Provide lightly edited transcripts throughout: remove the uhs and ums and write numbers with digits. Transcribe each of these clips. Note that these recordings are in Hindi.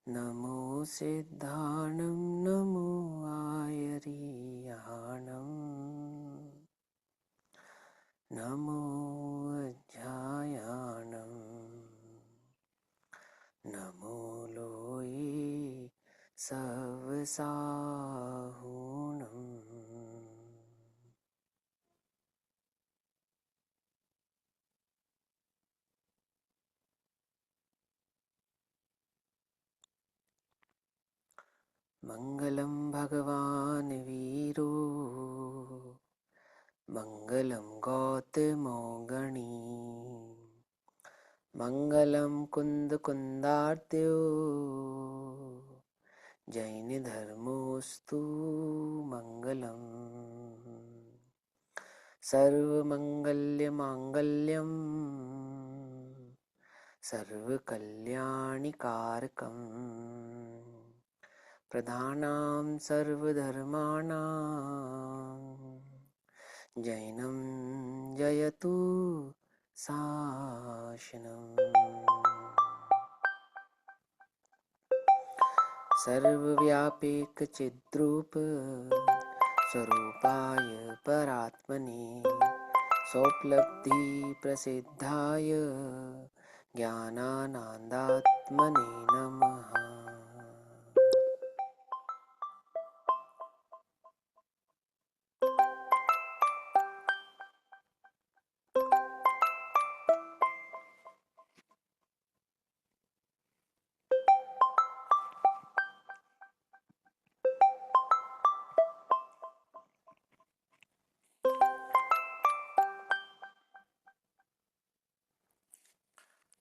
नमो सिद्धाणं नमो आयर्याणं नमो अध्यायाणं नमो लोये सवसाहुणम्। मंगलम भगवान वीरो मंगलम गौतमो गणी मंगलम कुंद कुंदार्त्यो जैन धर्मोस्तु मंगलम। सर्वमंगल्य मांगल्यम सर्वकल्याणिकारकम् प्रधानां सर्वधर्माणां जैनं जयतु शासनम्। सर्वव्यापीकचिद्रूप स्वरूपाय परात्मने सौपलब्धि प्रसिद्धाय ज्ञानानंदात्मने नमः।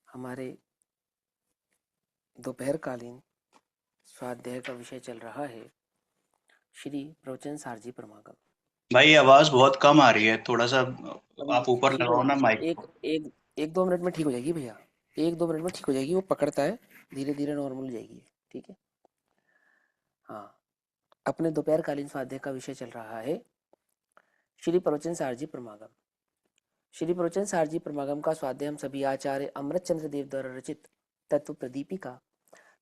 हमारे दोपहरकालीन स्वाध्याय का विषय चल रहा है श्री प्रवचन सारजी परमागम। भाई आवाज बहुत कम आ रही है, थोड़ा सा आप ऊपर ठीक लगाओ ना है, माइक एक को। एक एक दो मिनट में ठीक हो जाएगी भैया, एक दो मिनट में ठीक हो जाएगी। वो पकड़ता है, धीरे धीरे नॉर्मल हो जाएगी। ठीक है, हाँ। अपने दोपहरकालीन स्वाध्याय का विषय चल रहा है श्री प्रवचन सारजी परमागम। श्री प्रवचन सारजी परमागम का स्वाध्याय हम सभी आचार्य अमृतचंद्र देव द्वारा रचित तत्व प्रदीपिका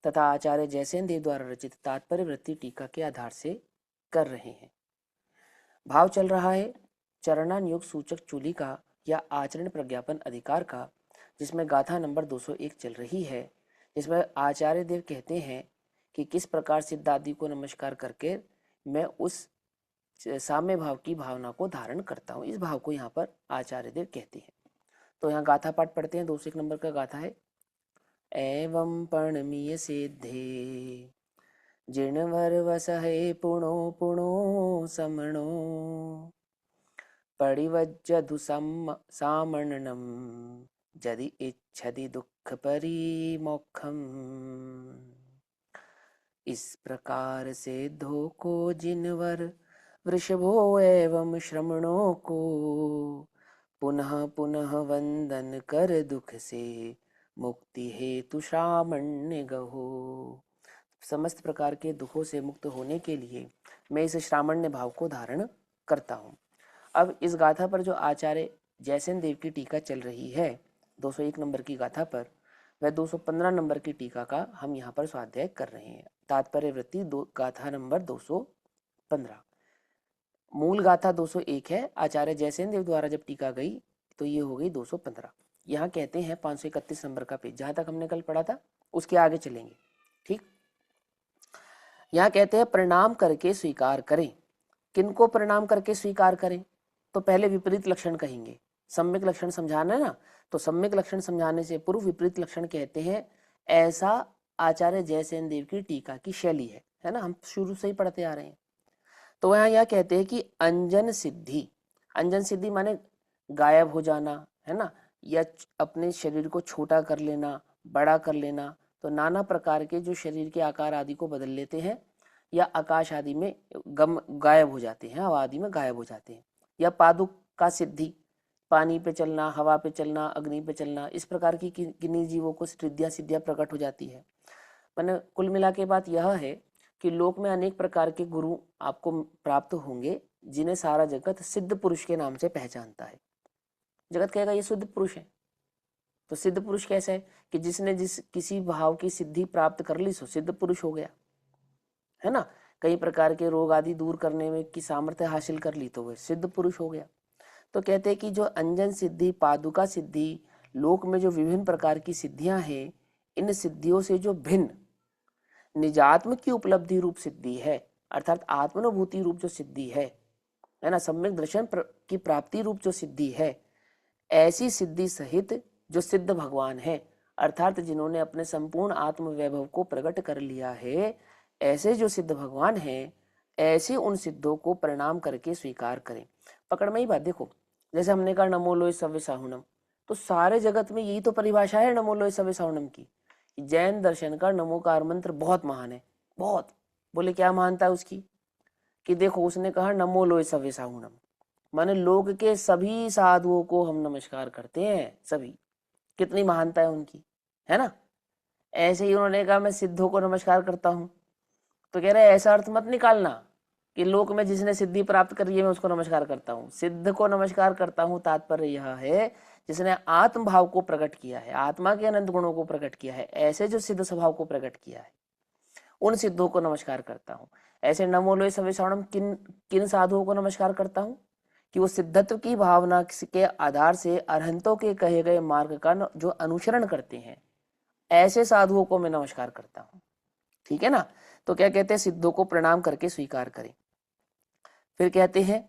तथा आचार्य जयसेन देव द्वारा रचित तात्पर्य वृत्ति टीका के आधार से कर रहे हैं। भाव चल रहा है चरणानुयोग सूचक चूली का या आचरण प्रज्ञापन अधिकार का, जिसमें गाथा नंबर 201 चल रही है, जिसमें आचार्य देव कहते हैं कि किस प्रकार सिद्धादि को नमस्कार करके मैं उस साम्य भाव की भावना को धारण करता हूँ। इस भाव को यहाँ पर आचार्य देव कहते हैं। तो यहाँ गाथा पाठ पढ़ते हैं। 201 नंबर का गाथा है। एवं पर्णमीय सिद्धे जीर्णवर वसहे पुणो पुणो समणो परिवज्जधु सामणनम यदि इच्छति दुख परिमोक्षम। इस प्रकार से धोको जिनवर वृषभो एवं श्रमणों को पुनः पुनः वंदन कर दुख से मुक्ति हेतु श्रामण्य गहो। समस्त प्रकार के दुखों से मुक्त होने के लिए मैं इस श्रामण्य भाव को धारण करता हूँ। अब इस गाथा पर जो आचार्य जयसेन देव की टीका चल रही है 201 नंबर की गाथा पर, वह 215 नंबर की टीका का हम यहाँ पर स्वाध्याय कर रहे हैं। तात्पर्य वृत्ति गाथा नंबर 215। मूल गाथा 201 है। आचार्य जयसेन देव द्वारा जब टीका गई तो ये हो गई 215। यहाँ कहते हैं 531 नंबर का पेज, जहां तक हमने कल पढ़ा था उसके आगे चलेंगे। ठीक, यहाँ कहते हैं प्रणाम करके स्वीकार करें। किनको प्रणाम करके स्वीकार करें? तो पहले विपरीत लक्षण कहेंगे। सम्यक लक्षण समझाना है ना, तो सम्यक लक्षण समझाने से पूर्व विपरीत लक्षण कहते हैं। ऐसा आचार्य जयसेन देव की टीका की शैली है ना, हम शुरू से ही पढ़ते आ रहे हैं। तो वहाँ यह कहते हैं कि अंजन सिद्धि, अंजन सिद्धि माने गायब हो जाना, है ना, या अपने शरीर को छोटा कर लेना, बड़ा कर लेना। तो नाना प्रकार के जो शरीर के आकार आदि को बदल लेते हैं, या आकाश आदि में गायब हो जाते हैं, हवा आदि में गायब हो जाते हैं। या पादुक का सिद्धि, पानी पे चलना, हवा पे चलना, अग्नि पे चलना, इस प्रकार की किन्हीं जीवों को रिद्धियां सिद्धियां प्रकट हो जाती है। मैंने कुल मिला के बात यह है कि लोक में अनेक प्रकार के गुरु आपको प्राप्त होंगे, जिन्हें सारा जगत सिद्ध पुरुष के नाम से पहचानता है। जगत कहेगा ये सिद्ध पुरुष है, तो सिद्ध पुरुष कैसा है कि जिसने किसी भाव की सिद्धि प्राप्त कर ली सो सिद्ध पुरुष हो गया, है ना। कई प्रकार के रोग आदि दूर करने में की सामर्थ्य हासिल कर ली तो वह सिद्ध पुरुष हो गया। तो कहते हैं कि जो अंजन सिद्धि, पादुका सिद्धि, लोक में जो विभिन्न प्रकार की सिद्धियां हैं, इन सिद्धियों से जो भिन्न निजात्म की उपलब्धि रूप सिद्धि है, अर्थात आत्मानुभूति रूप जो सिद्धि है ना, सम्यक दर्शन की प्राप्ति रूप जो सिद्धि है, ऐसी सिद्धि सहित जो सिद्ध भगवान है, अर्थात जिन्होंने अपने संपूर्ण आत्म वैभव को प्रकट कर लिया है, ऐसे जो सिद्ध भगवान हैं, ऐसे उन सिद्धों को प्रणाम करके स्वीकार करें। पकड़ में ही बात देखो, जैसे हमने कहा नमो लोय सव्य साहुनम, तो सारे जगत में यही तो परिभाषा है नमो लोय सव्य साहुनम की। जैन दर्शन का नमोकार मंत्र बहुत महान है, बहुत। बोले क्या महानता है उसकी? कि देखो उसने कहा नमो लोय सव्य साहुनम, माने लोग के सभी साधुओं को हम नमस्कार करते हैं, सभी। कितनी महानता है उनकी, है ना। ऐसे ही उन्होंने कहा मैं सिद्धों को नमस्कार करता हूं, तो कह रहे ऐसा अर्थ मत निकालना कि लोक में जिसने सिद्धि प्राप्त करी है मैं उसको नमस्कार करता हूँ। सिद्ध को नमस्कार करता हूँ तात्पर्य यह है जिसने आत्म भाव को प्रकट किया है, आत्मा के अनंत गुणों को प्रकट किया है, ऐसे जो सिद्ध स्वभाव को प्रकट किया है, उन सिद्धों को नमस्कार करता हूँ। ऐसे नमो लोय सव्य साहुनम किन किन साधुओं को नमस्कार करता हूँ? कि वो सिद्धत्व की भावना के आधार से अरहंतों के कहे गए मार्ग का जो अनुसरण करते हैं, ऐसे साधुओं को मैं नमस्कार करता हूँ। ठीक है ना। तो क्या कहते हैं, सिद्धों को प्रणाम करके स्वीकार करें। फिर कहते हैं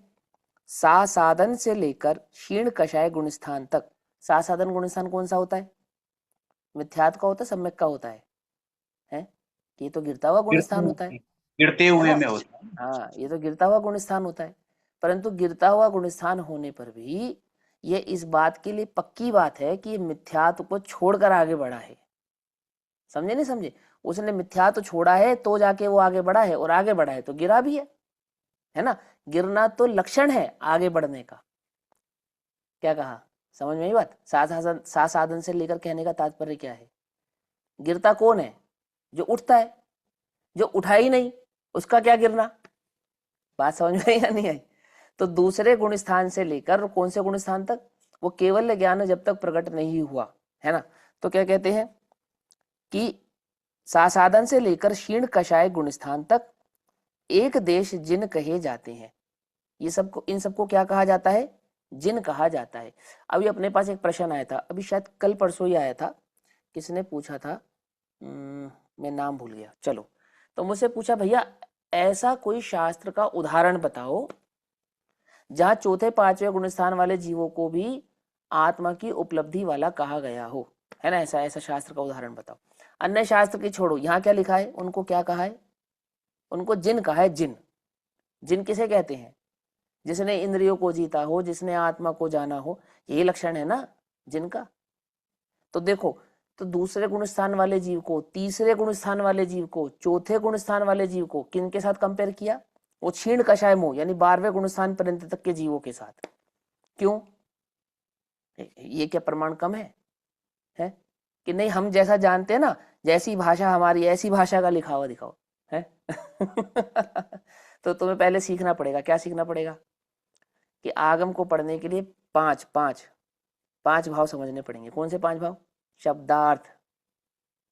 सा साधन से लेकर क्षीण कषाय गुणस्थान तक। सा साधन गुणस्थान कौन सा होता है? मिथ्यात्व का होता है, सम्यक का होता है? ये तो गिरता हुआ गुणस्थान होता है गिरते हुए ना। में होता है। हाँ, ये तो गिरता हुआ गुणस्थान होता है। परंतु गिरता हुआ गुणस्थान होने पर भी ये इस बात के लिए पक्की बात है कि मिथ्यात्व को छोड़कर आगे बढ़ा है। समझे नहीं समझे? उसने मिथ्यात्व छोड़ा है तो जाके वो आगे बढ़ा है, और आगे बढ़ा है तो गिरा भी है ना। गिरना तो लक्षण है आगे बढ़ने का। क्या कहा, समझ में आई बात? सा साधन से लेकर कहने का तात्पर्य क्या है? गिरता कौन है? जो उठता है। जो उठा ही नहीं उसका क्या गिरना? बात समझ में आई या नहीं आई? तो दूसरे गुण स्थान से लेकर कौन से गुण स्थान तक? वो केवल ज्ञान जब तक प्रकट नहीं हुआ, है ना। तो क्या कहते हैं कि साधन से लेकर क्षीण कषाय गुणस्थान तक एक देश जिन कहे जाते हैं। ये सबको, इन सबको क्या कहा जाता है? जिन कहा जाता है। अभी अपने पास एक प्रश्न आया था, अभी शायद कल परसों ही आया था, किसने पूछा था, मैं नाम भूल गया, चलो। तो मुझसे पूछा भैया ऐसा कोई शास्त्र का उदाहरण बताओ जहां चौथे पांचवें गुणस्थान वाले जीवों को भी आत्मा की उपलब्धि वाला कहा गया हो, है ना। ऐसा ऐसा शास्त्र का उदाहरण बताओ। अन्य शास्त्र की छोड़ो, यहाँ क्या लिखा है? उनको क्या कहा है? उनको जिन कहा है। जिन, जिन किसे कहते हैं? जिसने इंद्रियों को जीता हो, जिसने आत्मा को जाना हो, यही लक्षण है ना जिनका। तो देखो, तो दूसरे गुण स्थान वाले जीव को, तीसरे गुण स्थान वाले जीव को, चौथे गुण स्थान वाले जीव को किन के साथ कंपेयर किया? वो क्षीण कषाय मोह यानी 12वें गुण स्थान पर्यंत तक के जीवों के साथ। क्यों? ये क्या प्रमाण कम है कि नहीं? हम जैसा जानते हैं ना, जैसी भाषा हमारी ऐसी भाषा का लिखा हुआ दिखाओ, है। तो तुम्हें पहले सीखना पड़ेगा। क्या सीखना पड़ेगा? कि आगम को पढ़ने के लिए पांच भाव समझने पड़ेंगे। कौन से 5 भाव? शब्दार्थ,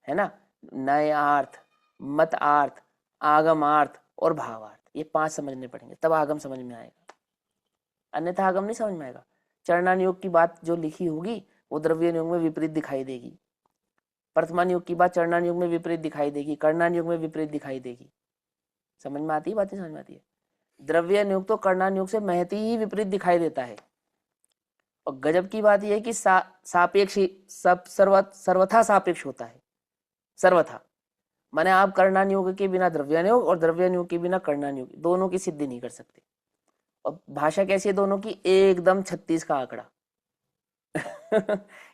है ना, नयार्थ, मतार्थ, आगमार्थ और भावार्थ। ये 5 समझने पड़ेंगे, तब आगम समझ में आएगा, अन्यथा आगम नहीं समझ में आएगा। चरणान योग की बात जो लिखी होगी वो द्रव्य योग में विपरीत दिखाई देगी, वर्तमान योग की बात चरणान योग में विपरीत दिखाई देगी, कर्णान योग में विपरीत दिखाई देगी। समझ में आती है बातें? समझ में आती है। द्रव्य योग तो कर्णान योग से महती ही विपरीत दिखाई देता है। और गजब की बात यह है कि सापेक्ष सर्वथा सापेक्ष होता है। सर्वथा माने आप कर्णान योग के बिना द्रव्यान योग और द्रव्यान योग के बिना कर्णान योग, दोनों की सिद्धि नहीं कर सकते। और भाषा कैसी है दोनों की? एकदम 36 का आंकड़ा।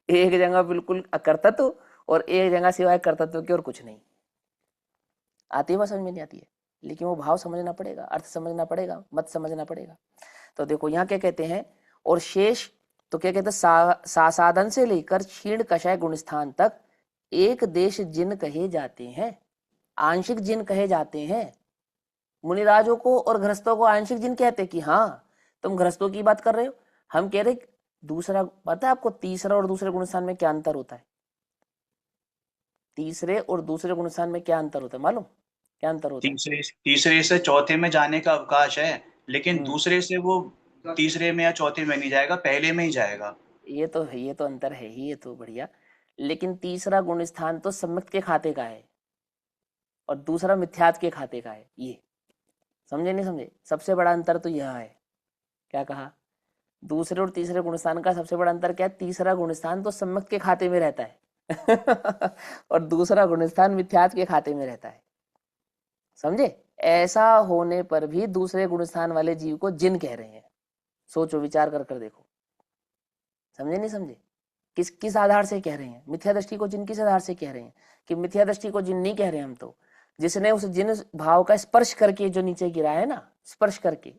एक जगह बिल्कुल अकर्तत्व और एक जगह सिवाय कर्तत्व के और कुछ नहीं। आती है बात? समझ में नहीं आती है, लेकिन वो भाव समझना पड़ेगा, अर्थ समझना पड़ेगा, मत समझना पड़ेगा। तो देखो यहाँ क्या कहते हैं, और शेष तो क्या कहते हैं, साधन से लेकर क्षीण कषाय गुणस्थान तक एक देश जिन कहे जाते हैं, आंशिक जिन कहे जाते हैं। मुनिराजों को और गृहस्थों को आंशिक जिन कहते हैं कि हाँ तुम गृहस्थों की बात कर रहे हो, हम कह रहे दूसरा पता है आपको तीसरा और दूसरे गुण स्थान में क्या अंतर होता है? तीसरे और दूसरे गुण स्थान में क्या अंतर होता है मालूम? क्या अंतर होता है? तीसरे तीसरे से चौथे में जाने का अवकाश है, लेकिन हम्म, दूसरे से वो तीसरे में या चौथे में नहीं जाएगा, पहले में ही जाएगा। ये तो है, ये तो अंतर है ही, ये तो बढ़िया। लेकिन तीसरा गुण स्थान तो सम्यक्त के खाते का है और दूसरा मिथ्यात के खाते का है। ये समझे नहीं समझे? सबसे बड़ा अंतर तो यह है। क्या कहा? दूसरे और तीसरे गुणस्थान का सबसे बड़ा अंतर क्या है? तीसरा गुणस्थान तो सम्यक्त के खाते में रहता है और दूसरा गुणस्थान मिथ्यात के खाते में रहता है। समझे? ऐसा होने पर भी दूसरे गुणस्थान वाले जीव को जिन कह रहे हैं। सोचो, विचार कर कर देखो। समझे नहीं समझे? किस किस आधार से कह रहे हैं? मिथ्या दृष्टि को जिन किस आधार से कह रहे हैं? कि मिथ्या दृष्टि को जिन नहीं कह रहे हम तो, जिसने उस जिन भाव का स्पर्श करके जो नीचे गिरा है ना, स्पर्श करके,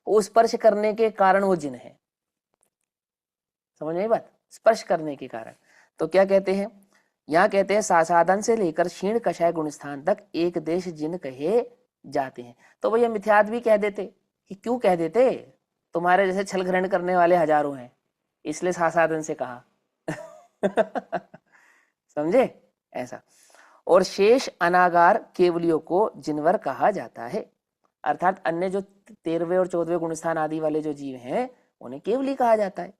वो स्पर्श करने के कारण वो जिन है। समझ में बात? स्पर्श करने के कारण। तो क्या कहते हैं यहाँ? कहते हैं सासाधन से लेकर क्षीण कषाय गुणस्थान तक एक देश जिन कहे जाते हैं। तो भैया मिथ्यात भी कह देते कि क्यों कह देते? तुम्हारे जैसे छल ग्रहण करने वाले हजारों हैं, इसलिए सासाधन से कहा। समझे? ऐसा। और शेष अनागार केवलियों को जिनवर कहा जाता है, अर्थात अन्य जो 13वें और 14वें गुणस्थान आदि वाले जो जीव हैं उन्हें केवली कहा जाता है।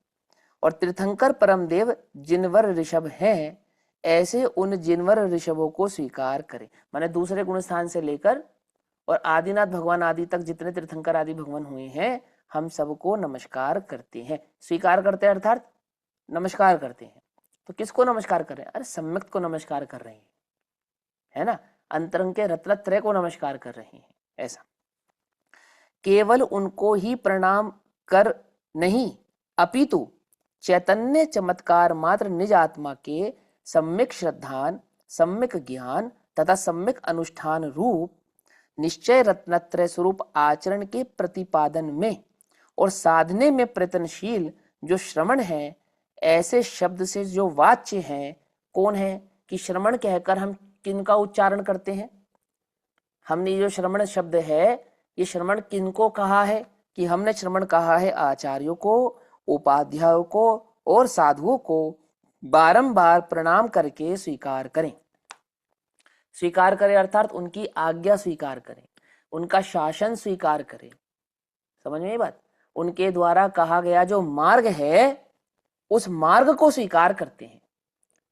और तीर्थंकर परमदेव जिनवर ऋषभ हैं, ऐसे उन जिनवर ऋषभों को स्वीकार करें। माने दूसरे गुणस्थान से लेकर और आदिनाथ भगवान आदि तक जितने तीर्थंकर आदि भगवान हुए हैं, हम सबको नमस्कार करते हैं। स्वीकार करते हैं अर्थात नमस्कार करते हैं। तो किसको नमस्कार कर रहे हैं? अरे सम्यक्त को नमस्कार कर रहे हैं, है ना? अंतरंग के रत्नत्रय को नमस्कार कर रहे हैं। ऐसा केवल उनको ही प्रणाम कर नहीं, अपितु चैतन्य चमत्कार मात्र निज आत्मा के सम्यक श्रद्धान, सम्यक ज्ञान तथा सम्यक अनुष्ठान रूप निश्चय रत्नत्रय स्वरूप आचरण के प्रतिपादन में और साधने में प्रयत्नशील जो श्रवण है, ऐसे शब्द से जो वाच्य हैं, कौन है? कि श्रवण कहकर हम किनका उच्चारण करते हैं? हमने जो श्रवण शब्द है, ये श्रवण किनको कहा है? कि हमने श्रवण कहा है आचार्यों को, उपाध्यायों को और साधुओं को बारंबार प्रणाम करके स्वीकार करें। स्वीकार करें अर्थात उनकी आज्ञा स्वीकार करें, उनका शासन स्वीकार करें। समझ में ये बात? उनके द्वारा कहा गया जो मार्ग है, उस मार्ग को स्वीकार करते हैं।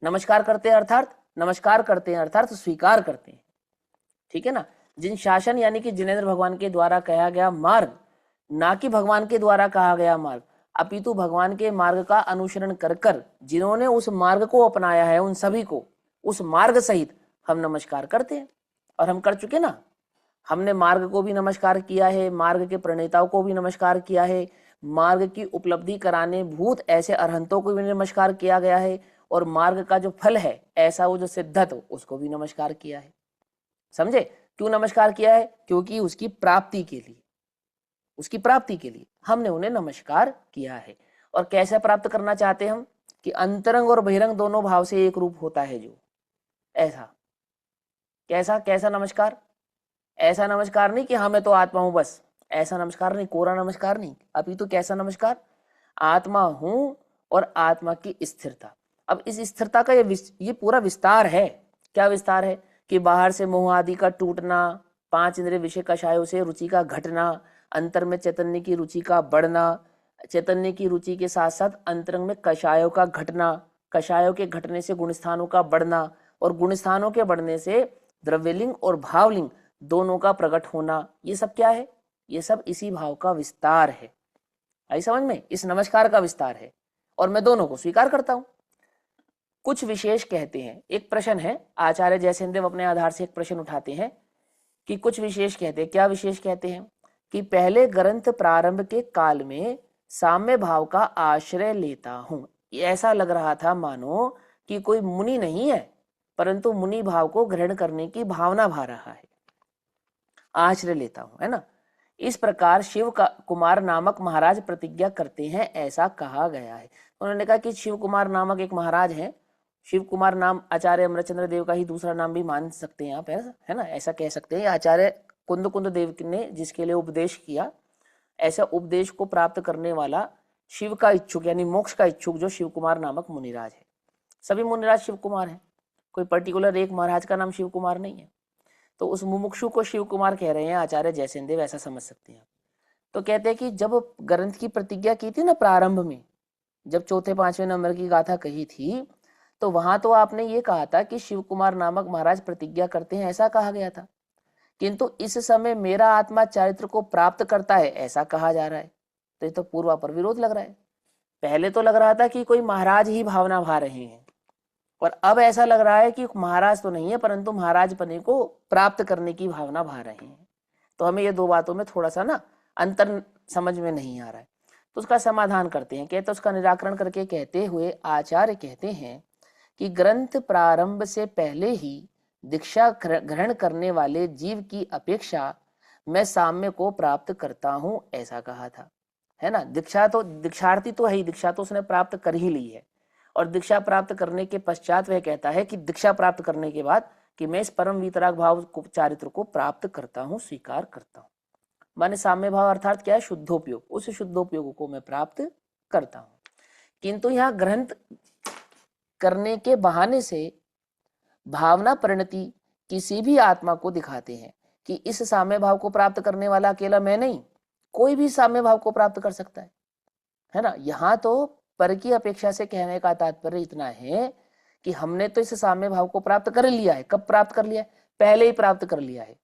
नमस्कार करते हैं अर्थात नमस्कार करते हैं अर्थात स्वीकार करते हैं। ठीक है ना? जिन शासन यानी कि जिनेंद्र भगवान के द्वारा कहा गया मार्ग, ना कि भगवान के द्वारा कहा गया मार्ग, अपितु भगवान के मार्ग का अनुसरण कर कर जिन्होंने उस मार्ग को अपनाया है, उन सभी को उस मार्ग सहित हम नमस्कार करते हैं। और हम कर चुके ना, हमने मार्ग को भी नमस्कार किया है, मार्ग के प्रणेताओं को भी नमस्कार किया है, मार्ग की उपलब्धि कराने भूत ऐसे अरहंतों को भी नमस्कार किया गया है, और मार्ग का जो फल है ऐसा वो जो सिद्धत उसको भी नमस्कार किया है। समझे? क्यों नमस्कार किया है? क्योंकि उसकी प्राप्ति के लिए, उसकी प्राप्ति के लिए हमने उन्हें नमस्कार किया है। और कैसे प्राप्त करना चाहते हम? कि अंतरंग और बहिरंग दोनों भाव से एक रूप होता है जो, ऐसा। कैसा कैसा नमस्कार? ऐसा नमस्कार नहीं कि हाँ मैं तो आत्मा हूं बस, ऐसा नमस्कार नहीं, कोरा नमस्कार नहीं। अभी तो कैसा नमस्कार? आत्मा हूं और आत्मा की स्थिरता। अब इस स्थिरता का ये पूरा विस्तार है। क्या विस्तार है? कि बाहर से मोह आदि का टूटना, 5 इंद्रिय विषय कषायों से रुचि का घटना, अंतर में चैतन्य की रुचि का बढ़ना, चैतन्य की रुचि के साथ साथ अंतरंग में कषायों का घटना, कषायों के घटने से गुणस्थानों का बढ़ना, और गुणस्थानों के बढ़ने से द्रव्यलिंग और भावलिंग दोनों का प्रकट होना। ये सब क्या है? ये सब इसी भाव का विस्तार है। आई समझ में? इस नमस्कार का विस्तार है। और मैं दोनों को स्वीकार करता हूं। कुछ विशेष कहते हैं, एक प्रश्न है, आचार्य जयसेन देव अपने आधार से एक प्रश्न उठाते हैं कि कुछ विशेष कहते हैं। क्या विशेष कहते हैं? कि पहले ग्रंथ प्रारंभ के काल में साम्य भाव का आश्रय लेता हूं। ऐसा लग रहा था मानो कि कोई मुनि नहीं है, परंतु मुनि भाव को ग्रहण करने की भावना भा रहा है। आश्रय लेता हूं, है ना? इस प्रकार शिव कुमार नामक महाराज प्रतिज्ञा करते हैं, ऐसा कहा गया है। उन्होंने कहा कि शिव कुमार नामक एक महाराज हैं। शिव कुमार नाम आचार्य अमरचंद्र देव का ही दूसरा नाम भी मान सकते हैं आप, है ना? ऐसा कह सकते हैं। आचार्य कुंद देव ने जिसके लिए उपदेश किया, ऐसा उपदेश को प्राप्त करने वाला शिव का इच्छुक यानी मोक्ष का इच्छुक जो शिव कुमार नामक मुनिराज है। सभी मुनिराज शिव कुमार हैं, कोई पर्टिकुलर एक महाराज का नाम शिव कुमार नहीं है। तो उस मुमुक्षु को शिव कुमार कह रहे हैं आचार्य जयसेन, ऐसा समझ सकते हैं। तो कहते हैं कि जब ग्रंथ की प्रतिज्ञा की थी ना प्रारंभ में, जब चौथे पांचवें नंबर की गाथा कही थी, तो वहां तो आपने ये कहा था कि शिव कुमार नामक महाराज प्रतिज्ञा करते हैं, ऐसा कहा गया था। किंतु इस समय मेरा आत्मा चारित्र को प्राप्त करता है, ऐसा कहा जा रहा है। तो ये तो पूर्वा पर विरोध लग रहा है। पहले तो लग रहा था कि कोई महाराज ही भावना भा रहे हैं, और अब ऐसा लग रहा है कि महाराज तो नहीं है परंतु महाराज पने को प्राप्त करने की भावना भा रहे हैं। तो हमें ये दो बातों में थोड़ा सा ना अंतर समझ में नहीं आ रहा है। तो उसका समाधान करते हैं, कहते उसका निराकरण करके कहते हुए आचार्य कहते हैं कि ग्रंथ प्रारंभ से पहले ही दीक्षा ग्रहण करने वाले जीव की अपेक्षा मैं साम्य को प्राप्त करता हूं, ऐसा कहा था, है ना। दीक्षा तो दीक्षार्थी तो है ही, दीक्षा तो उसने प्राप्त कर ही ली है, और दीक्षा प्राप्त करने के पश्चात वह कहता है कि दीक्षा प्राप्त करने के बाद कि मैं इस परम वीतराग भाव चारित्र को प्राप्त करता हूं, स्वीकार करता हूं। माने साम्य भाव अर्थात क्या है, शुद्धोपयोग, उस शुद्धोपयोग को मैं प्राप्त करता हूं। किंतु यहाँ ग्रंथ करने के बहाने से भावना परिणति किसी भी आत्मा को दिखाते हैं कि इस साम्य भाव को प्राप्त करने वाला अकेला मैं नहीं, कोई भी साम्य भाव को प्राप्त कर सकता है ना। यहाँ तो पर की अपेक्षा से कहने का तात्पर्य इतना है कि हमने तो इस साम्य भाव को प्राप्त कर लिया है। कब प्राप्त कर लिया है? पहले ही प्राप्त कर लिया है।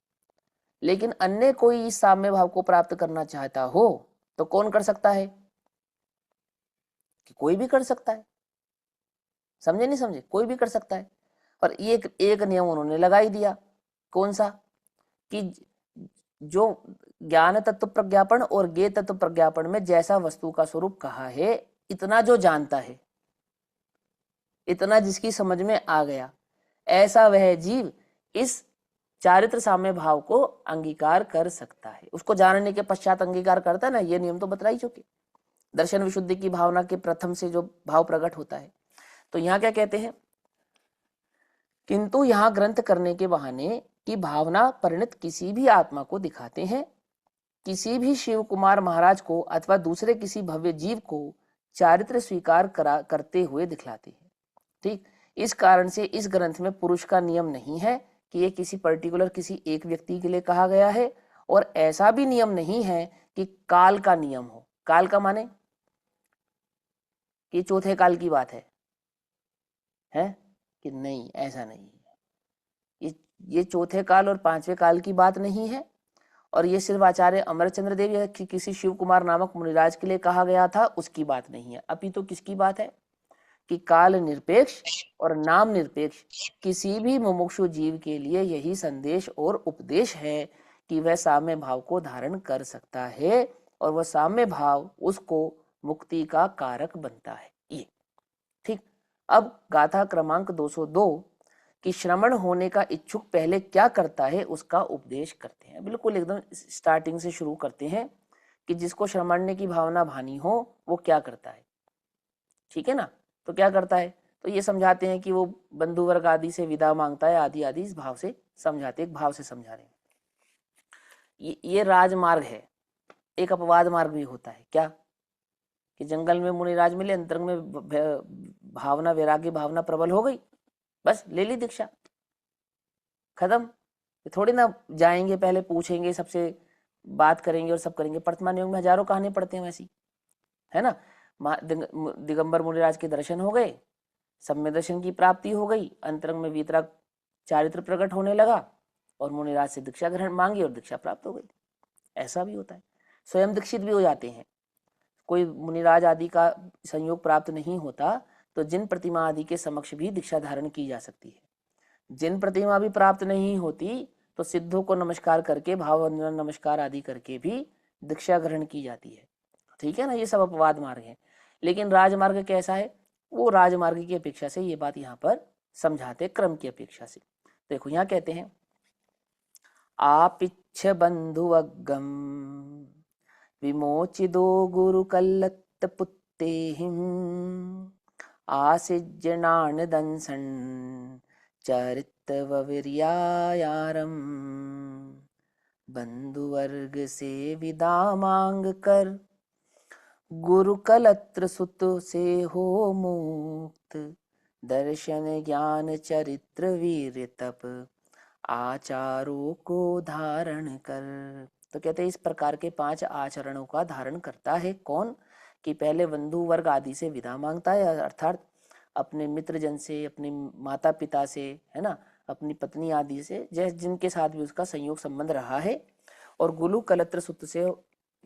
लेकिन अन्य कोई इस साम्य भाव को प्राप्त करना चाहता हो तो कौन कर सकता है? कि कोई भी कर सकता है। समझे नहीं समझे? कोई भी कर सकता है। और एक नियम उन्होंने लगा ही दिया। कौन सा? कि जो ज्ञान तत्व प्रज्ञापन और ज्ञेय तत्व प्रज्ञापन में जैसा वस्तु का स्वरूप कहा है, इतना जो जानता है, इतना जिसकी समझ में आ गया, ऐसा वह जीव इस चारित्र साम्य भाव को अंगीकार कर सकता है। उसको जानने के पश्चात अंगीकार करता है ना, ये नियम तो बतला ही चुके। दर्शन विशुद्धि की भावना के प्रथम से जो भाव प्रकट होता है। तो यहाँ क्या कहते हैं? किंतु यहाँ ग्रंथ करने के बहाने की भावना परिणत किसी भी आत्मा को दिखाते हैं, किसी भी शिव कुमार महाराज को अथवा दूसरे किसी भव्य जीव को चारित्र स्वीकार करते हुए दिखलाते हैं। ठीक, इस कारण से इस ग्रंथ में पुरुष का नियम नहीं है कि ये किसी पर्टिकुलर किसी एक व्यक्ति के लिए कहा गया है, और ऐसा भी नियम नहीं है कि काल का नियम हो। काल का माने कि चौथे काल की बात है कि नहीं, ऐसा नहीं है। ये चौथे काल और पांचवें काल की बात नहीं है, और ये सिर्फ आचार्य अमरचंद्र देव या किसी शिव कुमार नामक मुनिराज के लिए कहा गया था, उसकी बात नहीं है। अपितु किसकी बात है? कि काल निरपेक्ष और नाम निरपेक्ष किसी भी मुमुक्षु जीव के लिए यही संदेश और उपदेश है कि वह साम्य भाव को धारण कर सकता है, और वह साम्य भाव उसको मुक्ति का कारक बनता है। ये ठीक। अब गाथा क्रमांक 202 कि श्रमण होने का इच्छुक पहले क्या करता है, उसका उपदेश करते हैं। बिल्कुल एकदम स्टार्टिंग से शुरू करते हैं कि जिसको श्रमण्य की भावना भानी हो वो क्या करता है। ठीक है ना। तो क्या करता है? तो ये समझाते हैं कि वो बंधु वर्ग आदि से विदा मांगता है, आदि आदि इस भाव से समझाते, एक भाव से समझा रहे हैं। ये राजमार्ग है। एक अपवाद मार्ग भी होता है। क्या? कि जंगल में मुनिराज मिले, अंतरंग में भावना वैराग्य भावना प्रबल हो गई, बस ले ली दीक्षा, खत्म। थोड़ी ना जाएंगे पहले पूछेंगे, सबसे बात करेंगे और सब करेंगे। वर्तमान युग में हजारों कहानी पढ़ते हैं वैसी, है ना। दिगंबर मुनिराज के दर्शन हो गए, सम्य दर्शन की प्राप्ति हो गई, अंतरंग में वीतराग चारित्र प्रकट होने लगा, और मुनिराज से दीक्षा ग्रहण मांगी और दीक्षा प्राप्त हो गई। ऐसा भी होता है। स्वयं दीक्षित भी हो जाते हैं। कोई मुनिराज आदि का संयोग प्राप्त नहीं होता तो जिन प्रतिमा आदि के समक्ष भी दीक्षा धारण की जा सकती है। जिन प्रतिमा भी प्राप्त नहीं होती तो सिद्धों को नमस्कार करके, भाव वंदना नमस्कार आदि करके भी दीक्षा ग्रहण की जाती है। ठीक है ना। ये सब अपवाद मार्ग है। लेकिन राजमार्ग कैसा है? वो राजमार्ग की अपेक्षा से ये बात यहाँ पर समझाते, क्रम की अपेक्षा से। देखो यहाँ कहते हैं, आपिच्छ बंधु अग्गम विमोचिदो गुरु कल्लत पुत्तेहिम आसिज्जनान दंसन चरितववीर्यायारम बंधु वर्ग से विदा मांग कर गुरु कलत्र सुत से हो मुक्त, दर्शन ज्ञान चरित्र वीर तप, आचारों को धारण कर। तो कहते हैं इस प्रकार के 5 आचरणों का धारण करता है कौन? कि पहले बंधु वर्ग आदि से विदा मांगता है, अर्थात अपने मित्र जन से, अपने माता पिता से, है ना, अपनी पत्नी आदि से, जैसे जिनके साथ भी उसका संयोग संबंध रहा है। और गुरु कलत्र सुत से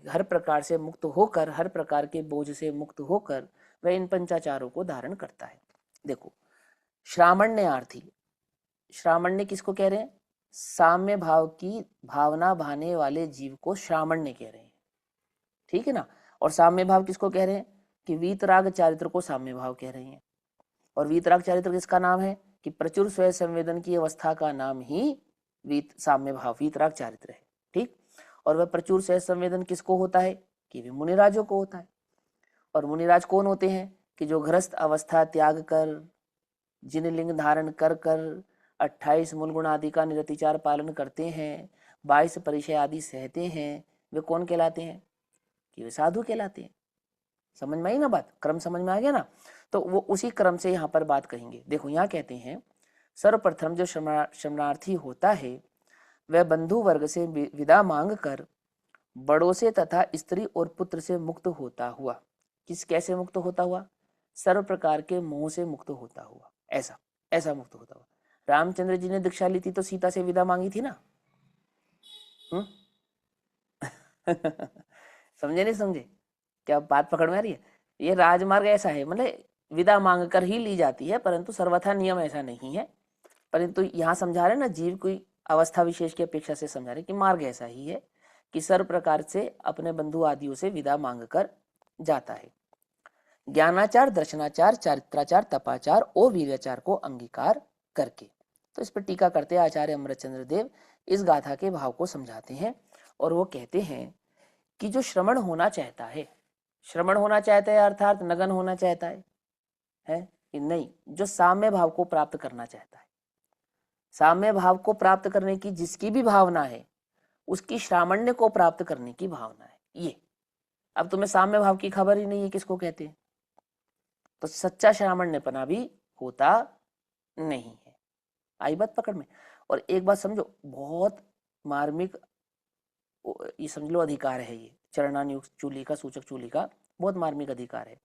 हर प्रकार से मुक्त होकर, हर प्रकार के बोझ से मुक्त होकर वह इन पंचाचारों को धारण करता है। देखो, श्रामण्यार्थी, श्रामण्य किसको कह रहे हैं? साम्य भाव की भावना भाने वाले जीव को श्रामण्य कह रहे हैं, ठीक है ना। और साम्य भाव किसको कह रहे हैं? कि वीतराग चारित्र को साम्य भाव कह रहे हैं। और वीतराग चारित्र किसका नाम है? कि प्रचुर स्वयं संवेदन की अवस्था का नाम ही वीत साम्य भाव वीतराग चारित्र है, ठीक। और वह प्रचुर स्वयं संवेदन किसको होता है? कि मुनिराजों को होता है। और मुनिराज कौन होते हैं? कि जो गृहस्थ अवस्था त्याग कर, जिन लिंग धारण कर कर 28 मूल गुण आदि का निरतिचार पालन करते हैं, 22 परिचय आदि सहते हैं, वे कौन कहलाते हैं? कि वे साधु कहलाते हैं। समझ में आई ना बात? क्रम समझ में आ गया ना? तो वो उसी क्रम से यहाँ पर बात कहेंगे। देखो यहाँ कहते हैं सर्वप्रथम जो शरणार्थी होता है वह बंधु वर्ग से विदा मांग कर बड़ों से तथा स्त्री और पुत्र से मुक्त होता हुआ, किस कैसे मुक्त होता हुआ? सर्व प्रकार के मोह से मुक्त होता हुआ, ऐसा ऐसा मुक्त होता हुआ। रामचंद्र जी ने दीक्षा ली थी तो सीता से विदा मांगी थी ना? समझे नहीं समझे? क्या बात पकड़ में आ रही है? ये राजमार्ग ऐसा है, मतलब विदा मांग कर ही ली जाती है, परंतु सर्वथा नियम ऐसा नहीं है। परंतु यहाँ समझा रहे ना, जीव कोई अवस्था विशेष की अपेक्षा से समझा रहे कि मार्ग ऐसा ही है कि सर्व प्रकार से अपने बंधु आदियों से विदा मांग कर जाता है। ज्ञानाचार, दर्शनाचार, चारित्राचार, तपाचार और वीर्याचार को अंगीकार करके। तो इस पर टीका करते आचार्य अमृतचंद्र देव इस गाथा के भाव को समझाते हैं और वो कहते हैं कि जो श्रमण होना चाहता है, श्रमण होना चाहता है अर्थात नगन होना चाहता है कि नहीं, जो साम्य भाव को प्राप्त करना चाहता है, साम्य भाव को प्राप्त करने की जिसकी भी भावना है, उसकी श्रामण्य को प्राप्त करने की भावना है ये। अब तुम्हें साम्य भाव की खबर ही नहीं है किसको कहते हैं, तो सच्चा श्रामण्यपना भी होता नहीं है। आई बात पकड़ में? और एक बात समझो, बहुत मार्मिक, ये समझ लो अधिकार है ये, चरणानुयुक्त चूली का, सूचक चूली का बहुत मार्मिक अधिकार है।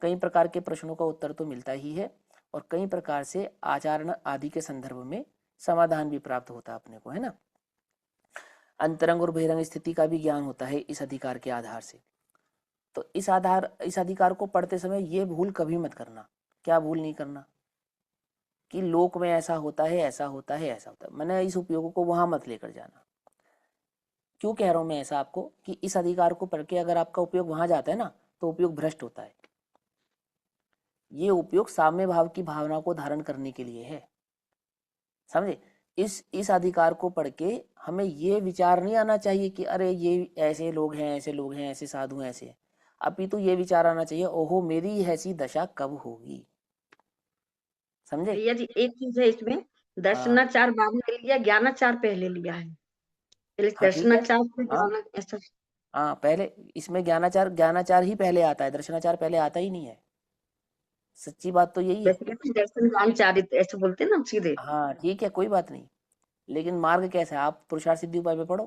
कई प्रकार के प्रश्नों का उत्तर तो मिलता ही है और कई प्रकार से आचरण आदि के संदर्भ में समाधान भी प्राप्त होता है अपने को, है ना। अंतरंग और बहिरंग स्थिति का भी ज्ञान होता है इस अधिकार के आधार से। तो इस अधिकार को पढ़ते समय ये भूल कभी मत करना। क्या भूल नहीं करना? कि लोक में ऐसा होता है, ऐसा होता है, ऐसा होता है, मैंने इस उपयोग को वहां मत लेकर जाना। क्यों कह रहा हूं मैं ऐसा आपको? कि इस अधिकार को पढ़ के अगर आपका उपयोग वहां जाता है ना, तो उपयोग भ्रष्ट होता है। ये उपयोग साम्य भाव की भावना को धारण करने के लिए है, समझे। इस अधिकार को पढ़ के हमें ये विचार नहीं आना चाहिए कि अरे ये ऐसे लोग हैं, ऐसे लोग हैं, ऐसे साधु हैं, ऐसे हैं। अपितु ये विचार आना चाहिए, ओहो मेरी ऐसी दशा कब होगी। समझे? भैया जी एक चीज है इसमें, हाँ दर्शनाचार बाद में लिया, ज्ञानाचार पहले लिया है। पहले हाँ ठीक है। दर्शनाचार फिर हाँ ज्ञान, ऐसा। हाँ, पहले इसमें ज्ञानाचार, ज्ञानाचार ही पहले आता है, दर्शनाचार पहले आता ही नहीं है। सच्ची बात तो यही है। वैसे कहते हैं दर्शन ज्ञान चारित्र, ऐसे बोलते हैं ना सीधे। हाँ ठीक है, कोई बात नहीं, लेकिन मार्ग कैसा है? आप पुरुषार्थ सिद्धि उपाय में पढ़ो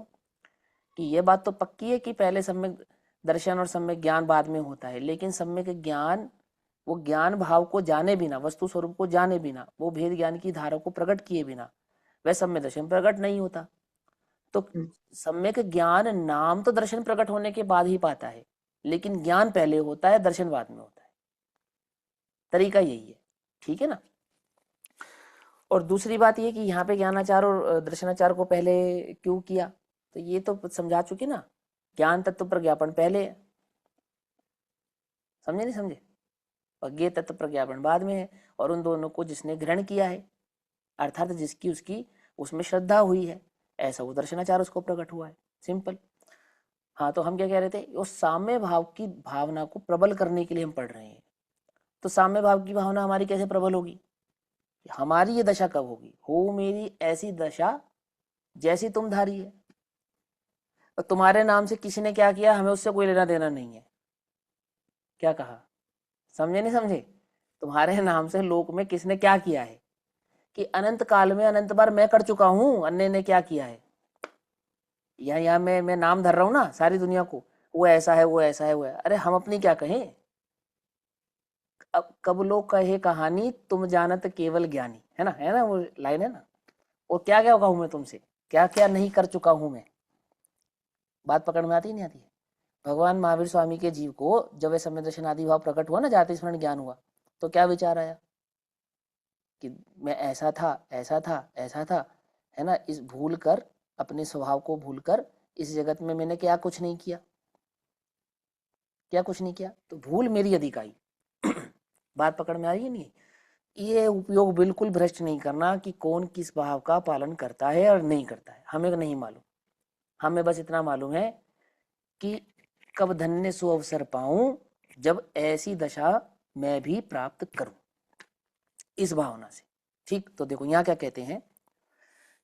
कि ये बात तो पक्की है कि पहले सम्यक दर्शन और सम्यक ज्ञान बाद में होता है, लेकिन सम्यक ज्ञान वो ज्ञान भाव को जाने बिना, वस्तु स्वरूप को जाने बिना, वो भेद ज्ञान की धारा को प्रकट किए बिना वह सम्यक दर्शन प्रकट नहीं होता। तो सम्यक ज्ञान नाम तो दर्शन प्रकट होने के बाद ही पाता है, लेकिन ज्ञान पहले होता है, दर्शन बाद में होता है। तरीका यही है, ठीक है ना। और दूसरी बात ये कि यहाँ पे ज्ञानाचार और दर्शनाचार को पहले क्यों किया, तो ये तो समझा चुके ना, ज्ञान तत्व प्रज्ञापन पहले है, समझे नहीं समझे, और ज्ञेय तत्व प्रज्ञापन बाद में है। और उन दोनों को जिसने ग्रहण किया है, अर्थात जिसकी उसकी उसमें श्रद्धा हुई है, ऐसा वो दर्शनाचार उसको प्रकट हुआ है, सिंपल। हाँ, तो हम क्या कह रहे थे, उस साम्य भाव की भावना को प्रबल करने के लिए हम पढ़ रहे हैं। तो साम्य भाव की भावना हमारी कैसे प्रबल होगी? हमारी ये दशा कब होगी? हो मेरी ऐसी दशा जैसी तुम धारी है। और तुम्हारे नाम से किसी ने क्या किया, हमें उससे कोई लेना देना नहीं है। क्या कहा? समझे नहीं समझे? तुम्हारे नाम से लोक में किसने क्या किया है कि अनंत काल में अनंत बार मैं कर चुका हूं, अन्य ने क्या किया है। यहाँ मैं नाम धर रहा हूं ना सारी दुनिया को, वो ऐसा है, वो ऐसा है, वो है। अरे हम अपनी क्या कहें? अब कब लोग कहे कहानी, तुम जानत केवल ज्ञानी, है ना वो लाइन है ना। और क्या क्या कहूं मैं तुमसे, क्या क्या नहीं कर चुका हूं मैं। बात पकड़ में आती नहीं आती है? भगवान महावीर स्वामी के जीव को जब समय दर्शन आदि भाव प्रकट हुआ ना, जाति स्मरण ज्ञान हुआ, तो क्या विचार आया कि मैं ऐसा था, ऐसा था, ऐसा था, है ना। इस भूल कर, अपने स्वभाव को भूल कर इस जगत में मैंने क्या कुछ नहीं किया, क्या कुछ नहीं किया। तो भूल मेरी अधिक आई। बात पकड़ में आ रही है नहीं? ये उपयोग बिल्कुल भ्रष्ट नहीं करना कि कौन किस भाव का पालन करता है और नहीं करता है, हमें नहीं मालूम। हमें बस इतना मालूम है कि कब धन्य सु अवसर पाऊं जब ऐसी दशा मैं भी प्राप्त करूं, इस भावना से। ठीक, तो देखो यहाँ क्या कहते हैं,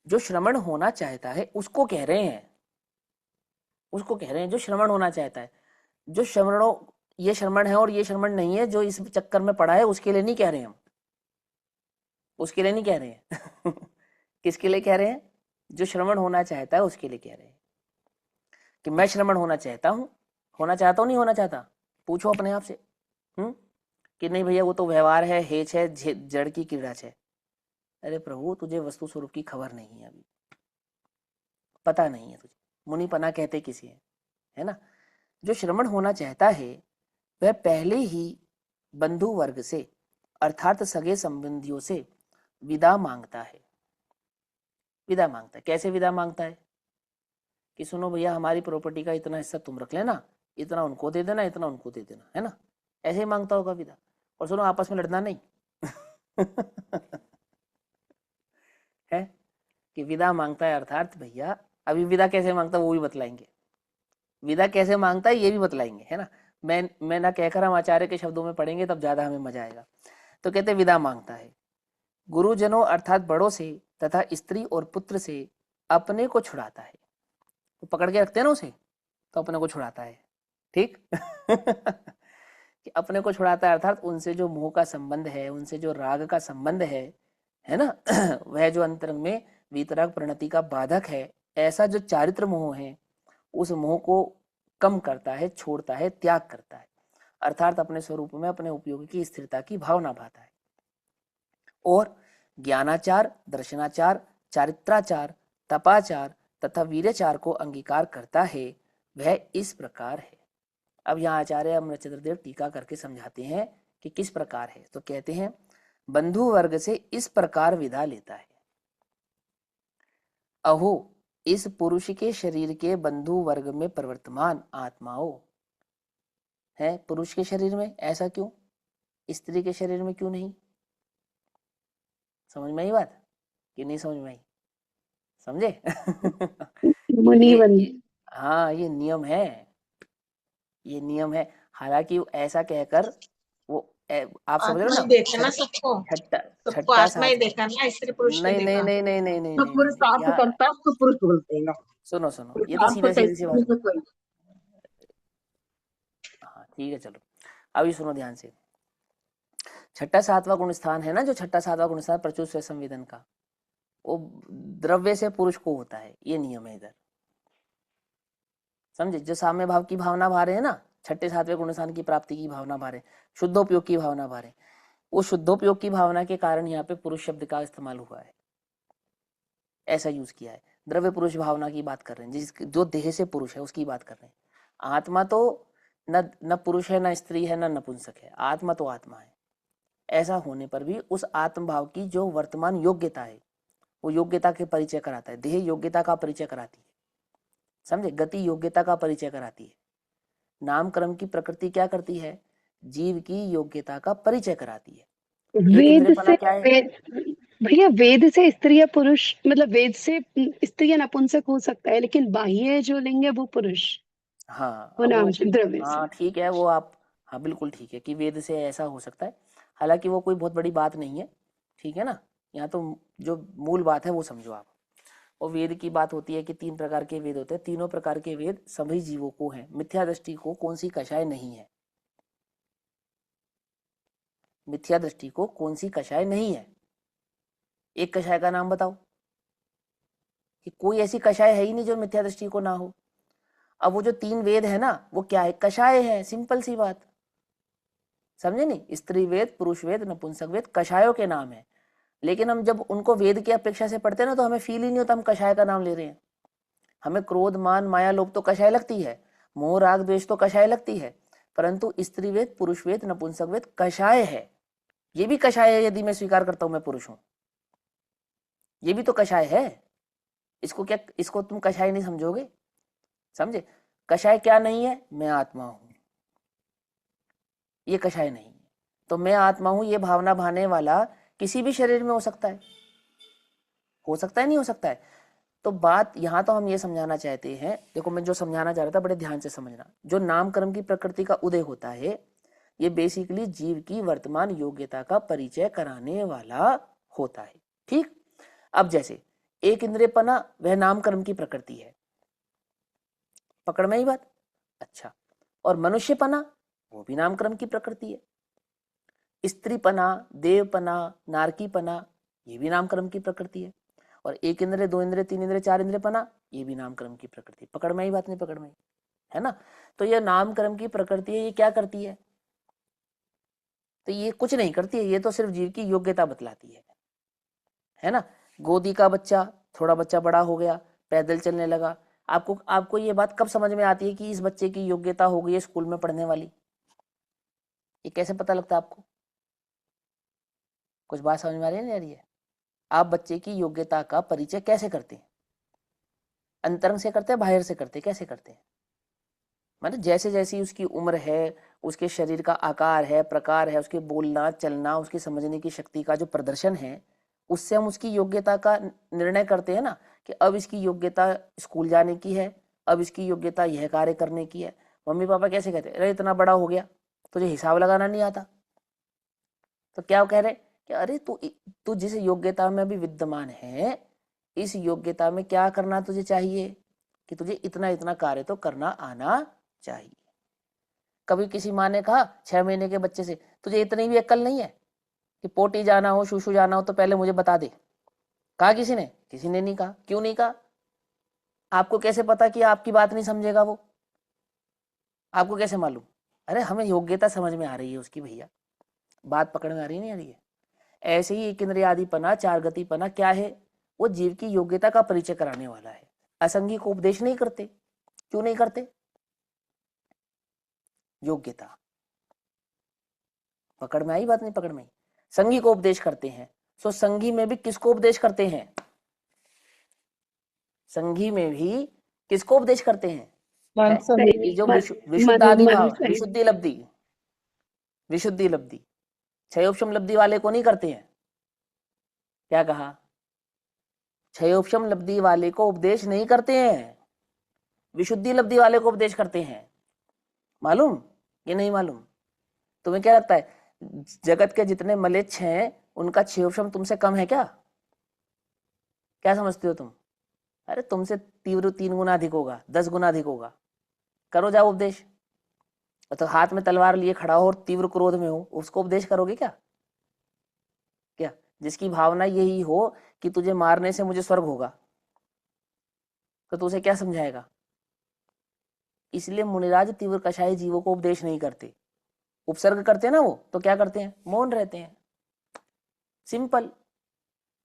जो श्रमण होना चाहता है उसको कह रहे हैं, उसको कह रहे हैं जो श्रमण होना चाहता है। जो श्रमणों, ये श्रमण है और ये श्रमण नहीं है, जो इस चक्कर में पड़ा है उसके लिए नहीं कह रहे हैं हम, उसके लिए नहीं कह रहे हैं। किसके लिए कह रहे हैं? जो श्रमण होना चाहता है उसके लिए कह रहे हैं कि मैं श्रमण होना चाहता हूं, होना चाहता हूं नहीं होना चाहता, पूछो अपने आप से। कि नहीं भैया वो तो व्यवहार है, हेच है, जड़ की कीड़ा है। अरे प्रभु, तुझे वस्तु स्वरूप की खबर नहीं है, अभी पता नहीं है तुझे, मुनिपना कहते किसी है ना। जो श्रमण होना चाहता है वह पहले ही बंधु वर्ग से अर्थात सगे संबंधियों से विदा मांगता है। विदा मांगता है, कैसे विदा मांगता है कि सुनो भैया हमारी प्रॉपर्टी का इतना हिस्सा तुम रख लेना, इतना उनको दे देना, इतना उनको दे देना, है ना। ऐसे ही मांगता होगा विदा। और सुनो आपस में लड़ना नहीं। है कि विदा मांगता है, अर्थात भैया अभी विदा कैसे मांगता है वो भी बतलाएंगे, विदा कैसे मांगता है ये भी बतलाएंगे, है ना। मैं ना कहकर हम आचार्य के शब्दों में पढ़ेंगे तब ज्यादा हमें मजा आएगा। तो कहते विदा मांगता है गुरुजनों अर्थात बड़ों से तथा स्त्री और पुत्र से अपने को छुड़ाता है। तो पकड़ के रखते हैं ना उसे, तो अपने को छुड़ाता है। ठीक। कि अपने को छुड़ाता है अर्थात उनसे जो मोह का संबंध है, उनसे जो राग का संबंध है ना। वह जो अंतरंग में वीतराग प्रणति का बाधक है, ऐसा जो चारित्र मोह है उस मोह को कम करता है, छोड़ता है, त्याग करता है, अर्थात अपने स्वरूप में अपने उपयोग की स्थिरता की भावना भाता है। और ज्ञानाचार, दर्शनाचार, चारित्राचार, तपाचार तथा वीर्यचार को अंगीकार करता है, वह इस प्रकार है। अब यहाँ आचार्य अमरचंद्रदेव टीका करके समझाते हैं कि किस प्रकार है। तो कहते हैं बंधु वर्ग से इस प्रकार विदा लेता है। अहो इस पुरुष के शरीर के बंधु वर्ग में प्रवर्तमान आत्माओं है, पुरुष के शरीर में ऐसा क्यों, स्त्री के शरीर में क्यों नहीं? समझ में आई बात कि नहीं समझ में आई? समझे? ये हाँ ये नियम है, ये नियम है। हालांकि ऐसा कहकर वो आप समझ रहे हो आत्मा ही ना, देखा ना सबको, छठा सबको छठा आत्मा ही सातवां। देखा ना, स्त्री पुरुष ने नहीं नहीं देखा। नहीं नहीं नहीं नहीं तो नहीं पुरुष नहीं अर्थ यहाँ करता है उसको पुरुष बोलते हैं। सुनो सुनो, ये तो सीधा सीधी सी बात। हाँ ठीक है चलो, अभी सुनो ध्यान से। छठा सातवां गुण स्थान है ना, जो छठा सातवां गुण स्थान प्रचुर स्व संवेदन का, वो द्रव्य से पुरुष को होता है, ये नियम है इधर। समझे? जो साम्य भाव की भावना भा रहे हैं ना, छठे सातवें गुण स्थान की प्राप्ति की भावना भा रहे, शुद्धोपयोग की भावना भा रहे, वो शुद्धोपयोग की भावना के कारण यहाँ पे पुरुष शब्द का इस्तेमाल हुआ है, ऐसा यूज किया है। द्रव्य पुरुष भावना की बात कर रहे हैं, जिस जो देह से पुरुष है उसकी बात कर रहे हैं। आत्मा तो न पुरुष है, न स्त्री है, न नपुंसक है, आत्मा तो आत्मा है। ऐसा होने पर भी उस आत्म भाव की जो वर्तमान योग्यता है वो योग्यता के परिचय कराता है। देह योग्यता का परिचय कराती है, समझे? गति योग्यता का परिचय कराती है। नाम कर्म की प्रकृति क्या करती है? जीव की योग्यता का परिचय कराती है। एक वेद इंद्रियपना से क्या है? भैया वेद से स्त्री या पुरुष, मतलब वेद से स्त्री या नपुंसक हो सकता है, लेकिन बाह्य जो लिंग है वो पुरुष, हाँ वो नाम से, द्रव्य से। हाँ ठीक है वो आप, हाँ बिल्कुल ठीक है कि वेद से ऐसा हो सकता है। हालांकि वो कोई बहुत बड़ी बात नहीं है, ठीक है ना। यहाँ तो जो मूल बात है वो समझो आप। और वेद की बात होती है कि 3 प्रकार के वेद होते हैं, तीनों प्रकार के वेद सभी जीवों को हैं, मिथ्या दृष्टि को कौन सी कषाय नहीं है। मिथ्या दृष्टि को कौन सी कषाय नहीं है? एक कषाय का नाम बताओ, कि कोई ऐसी कषाय है ही नहीं जो मिथ्या दृष्टि को ना हो। अब वो जो 3 वेद है ना, वो क्या है? कषाय है, सिंपल सी बात, समझे नहीं? स्त्री वेद, पुरुष वेद, नपुंसक वेद कषायों के नाम है। लेकिन हम जब उनको वेद की अपेक्षा से पढ़ते हैं ना, तो हमें फील ही नहीं होता हम कषाय का नाम ले रहे हैं। हमें क्रोध, मान, माया, लोभ तो कषाय लगती है, मोह, राग, द्वेष तो कषाय लगती है, परंतु स्त्री वेद, पुरुष वेद, नपुंसक वेद कषाय है। ये भी कषाय है यदि मैं स्वीकार करता हूं मैं पुरुष हूं, ये भी तो कषाय है। इसको तुम कषाय नहीं समझोगे? समझे? कषाय क्या नहीं है? मैं आत्मा हूं, ये कषाय नहीं है। तो मैं आत्मा हूं ये भावना भाने वाला किसी भी शरीर में हो सकता है, नहीं हो सकता है। तो बात यहां तो हम ये समझाना चाहते हैं, देखो मैं जो समझाना चाह रहा था बड़े ध्यान से समझना, जो नाम कर्म की प्रकृति का उदय होता है, ये बेसिकली जीव की वर्तमान योग्यता का परिचय कराने वाला होता है। ठीक? अब जैसे एक इंद्रियपना, वह नाम कर्म की प्रकृति है, पकड़ में ही बात? अच्छा, और मनुष्यपना, वो भी नाम कर्म की प्रकृति है। स्त्रीपना, देवपना, नारकीपना, ये भी नाम कर्म की प्रकृति है। और 1 इंद्रिय, 2 इंद्रिय, 3 इंद्रिय, 4 इंद्रियपना, ये भी नाम कर्म की प्रकृति। पकड़ में ही बात? नहीं पकड़ में, है ना? तो ये नाम कर्म की प्रकृति है, ये क्या करती है? तो ये कुछ नहीं करती है, ये तो सिर्फ जीव की योग्यता बतलाती है ना? गोदी का बच्चा, थोड़ा बच्चा बड़ा हो गया, पैदल चलने लगा, आपको ये बात कब समझ में आती है कि इस बच्चे की योग्यता हो गई है स्कूल में पढ़ने वाली? ये कैसे पता लगता है आपको? कुछ बात समझ में आ रही है, नहीं आ रही है? आप बच्चे की योग्यता का परिचय कैसे करते हैं? अंतरंग से करते हैं, बाहर से करते हैं? कैसे करते हैं? मतलब जैसे जैसी उसकी उम्र है, उसके शरीर का आकार है, प्रकार है, उसके बोलना चलना, उसकी समझने की शक्ति का जो प्रदर्शन है, उससे हम उसकी योग्यता का निर्णय करते हैं ना, कि अब इसकी योग्यता स्कूल जाने की है, अब इसकी योग्यता यह कार्य करने की है। मम्मी पापा कैसे कहते हैं? अरे इतना बड़ा हो गया, तुझे हिसाब लगाना नहीं आता। तो क्या कह रहे कि अरे तू जिस योग्यता में अभी विद्यमान है, इस योग्यता में क्या करना तुझे चाहिए, कि तुझे इतना इतना कार्य तो करना आना चाहिए। कभी किसी माँ ने कहा 6 महीने के बच्चे से, तुझे इतनी भी अक्ल नहीं है कि पोटी जाना हो, शूशु जाना हो तो पहले मुझे बता दे? कहा किसी ने? किसी ने नहीं कहा। क्यों नहीं कहा? आपको कैसे पता कि आपकी बात नहीं समझेगा वो? आपको कैसे मालूम? अरे हमें योग्यता समझ में आ रही है उसकी भैया, बात पकड़ में आ रही नहीं आ रही है? ऐसे ही एक इंद्रियादिपना, 4 गतिपना क्या है? वो जीव की योग्यता का परिचय कराने वाला है। असंगी को उपदेश नहीं करते। क्यों नहीं करते? योग्यता। पकड़ में आई बात? नहीं पकड़ में आई? संगी को उपदेश करते हैं। सो संगी में भी किसको उपदेश करते हैं? संगी में भी किसको उपदेश करते हैं? ये जो विशुद्धादि भाव, विशुद्धि लब्धि, विशुद्धि लब्धि, क्षयोपशम लब्धि वाले को नहीं करते हैं। क्या कहा? क्षयोपशम लब्धि वाले को उपदेश नहीं करते हैं, विशुद्धि लब्धि वाले को उपदेश करते हैं। मालूम ये नहीं मालूम? तुम्हें क्या लगता है जगत के जितने मलेच्छ हैं उनका क्षयोपशम तुमसे कम है क्या? क्या समझते हो तुम? अरे तुमसे तीव्र 3 गुना अधिक होगा, 10 गुना अधिक होगा। करो जाओ उपदेश। तो हाथ में तलवार लिए खड़ा हो और तीव्र क्रोध में हो, उसको उपदेश करोगे क्या? क्या जिसकी भावना यही हो कि तुझे मारने से मुझे स्वर्ग होगा, तो तू उसे क्या समझाएगा? इसलिए मुनिराज तीव्र कषाय जीवों को उपदेश नहीं करते, उपसर्ग करते हैं ना वो, तो क्या करते हैं? मौन रहते हैं। सिंपल।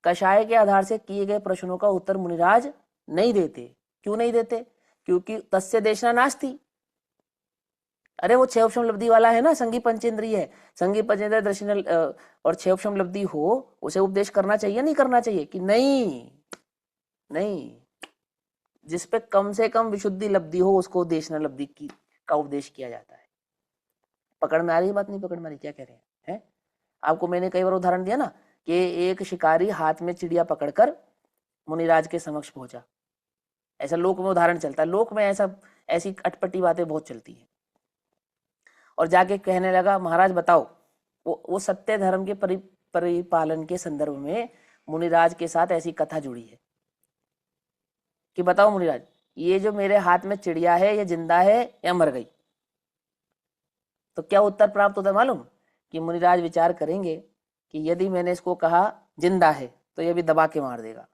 कषाय के आधार से किए गए प्रश्नों का उत्तर मुनिराज नहीं देते। क्यों नहीं देते? क्योंकि तस्य देशना नास्ति। अरे वो क्षयोपशम लब्धि वाला है ना, संगी पंचेंद्रिय है, संगी पंचेंद्रिय दर्शन और क्षयोपशम लब्धि हो, उसे उपदेश करना चाहिए नहीं करना चाहिए? कि नहीं नहीं, जिस पे कम से कम विशुद्धि लब्धि हो उसको देशना लब्धि की का उपदेश किया जाता है। पकड़ में आ रही बात? नहीं पकड़ में आ रही? क्या कह रहे हैं? आपको मैंने कई बार उदाहरण दिया ना कि एक शिकारी हाथ में चिड़िया पकड़कर मुनिराज के समक्ष पहुंचा। ऐसा लोक में उदाहरण चलता है, लोक में ऐसी अटपटी बातें बहुत चलती है। और जाके कहने लगा महाराज बताओ, वो सत्य धर्म के परिपालन के संदर्भ में मुनिराज के साथ ऐसी कथा जुड़ी है कि बताओ मुनिराज, ये जो मेरे हाथ में चिड़िया है ये जिंदा है या मर गई? तो क्या उत्तर प्राप्त होता है मालूम? कि मुनिराज विचार करेंगे कि यदि मैंने इसको कहा जिंदा है तो ये भी दबा के मार देगा,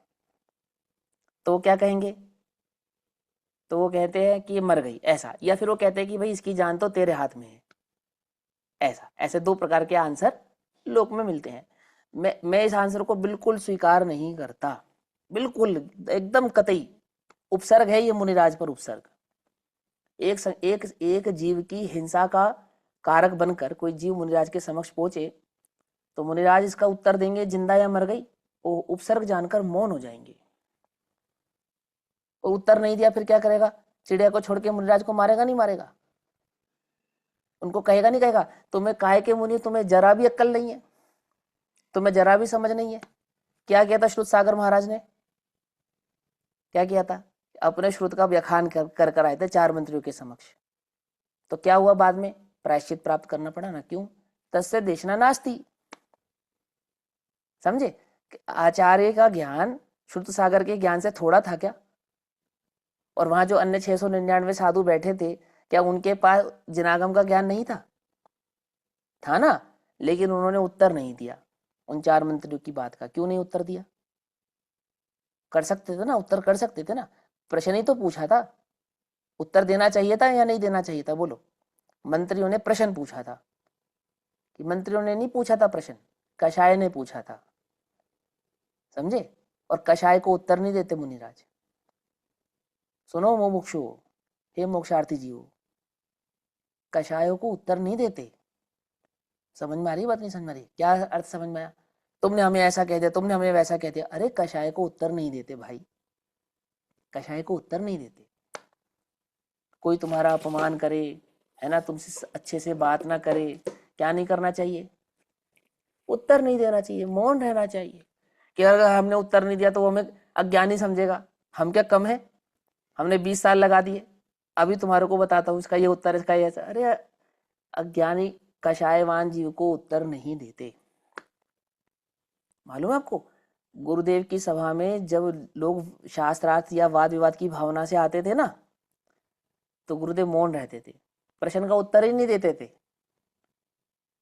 तो वो क्या कहेंगे? तो वो कहते हैं कि ये मर गई, ऐसा। या फिर वो कहते हैं कि भाई इसकी जान तो तेरे हाथ में है, ऐसा। ऐसे दो प्रकार के आंसर लोक में मिलते हैं। मैं इस आंसर को बिल्कुल स्वीकार नहीं करता, बिल्कुल एकदम कतई। उपसर्ग है ये मुनिराज पर उपसर्ग। एक जीव की हिंसा का कारक बनकर कोई जीव मुनिराज के समक्ष पहुंचे तो मुनिराज इसका उत्तर देंगे जिंदा या मर गई, वो उपसर्ग जानकर मौन हो जाएंगे। वो उत्तर नहीं दिया फिर क्या करेगा? चिड़िया को छोड़ के मुनिराज को मारेगा नहीं मारेगा? उनको कहेगा नहीं कहेगा तुम्हें काहे के मुनि, तुम्हें जरा भी अक्ल नहीं है, तुम्हें जरा भी समझ नहीं है? क्या किया था श्रुत सागर महाराज ने? क्या किया था? अपने श्रुत का व्याख्यान कर कर आए थे 4 मंत्रियों के समक्ष। तो क्या हुआ बाद में? प्रायश्चित प्राप्त करना पड़ा ना। क्यों? तस्य देशना नास्ति। समझे? आचार्य का ज्ञान श्रुत सागर के ज्ञान से थोड़ा था क्या? और वहां जो अन्य 699 साधु बैठे थे, क्या उनके पास जिनागम का ज्ञान नहीं था? था ना। लेकिन उन्होंने उत्तर नहीं दिया उन 4 मंत्रियों की बात का। क्यों नहीं उत्तर दिया? कर सकते थे ना, उत्तर कर सकते थे ना। प्रश्न ही तो पूछा था, उत्तर देना चाहिए था या नहीं देना चाहिए था? बोलो। मंत्रियों ने प्रश्न पूछा था, कि मंत्रियों ने नहीं पूछा था प्रश्न, कषाय ने पूछा था। समझे? और कषाय को उत्तर नहीं देते मुनिराज। सुनो मुमुक्षु, हे मोक्षार्थी जीवो, कषायों को उत्तर नहीं देते। समझ में आ रही बात? नहीं समझ में आ रही? क्या अर्थ समझ में आया? तुमने हमें ऐसा कह दिया, तुमने हमें वैसा कह दिया। अरे कषाय को उत्तर नहीं देते भाई, कषाय को उत्तर नहीं देते। कोई तुम्हारा अपमान करे, है ना, तुमसे अच्छे से बात ना करे, क्या नहीं करना चाहिए? उत्तर नहीं देना चाहिए, मौन रहना चाहिए। कि अगर हमने उत्तर नहीं दिया तो वो हमें अज्ञानी समझेगा। हम क्या कम है? हमने 20 साल लगा दिए, अभी तुम्हारे को बताता हूँ इसका ये उत्तर, इसका ये ऐसा। अरे अज्ञानी कषायवान जीव को उत्तर नहीं देते। मालूम है आपको? गुरुदेव की सभा में जब लोग शास्त्रार्थ या वाद विवाद की भावना से आते थे ना, तो गुरुदेव मौन रहते थे, प्रश्न का उत्तर ही नहीं देते थे,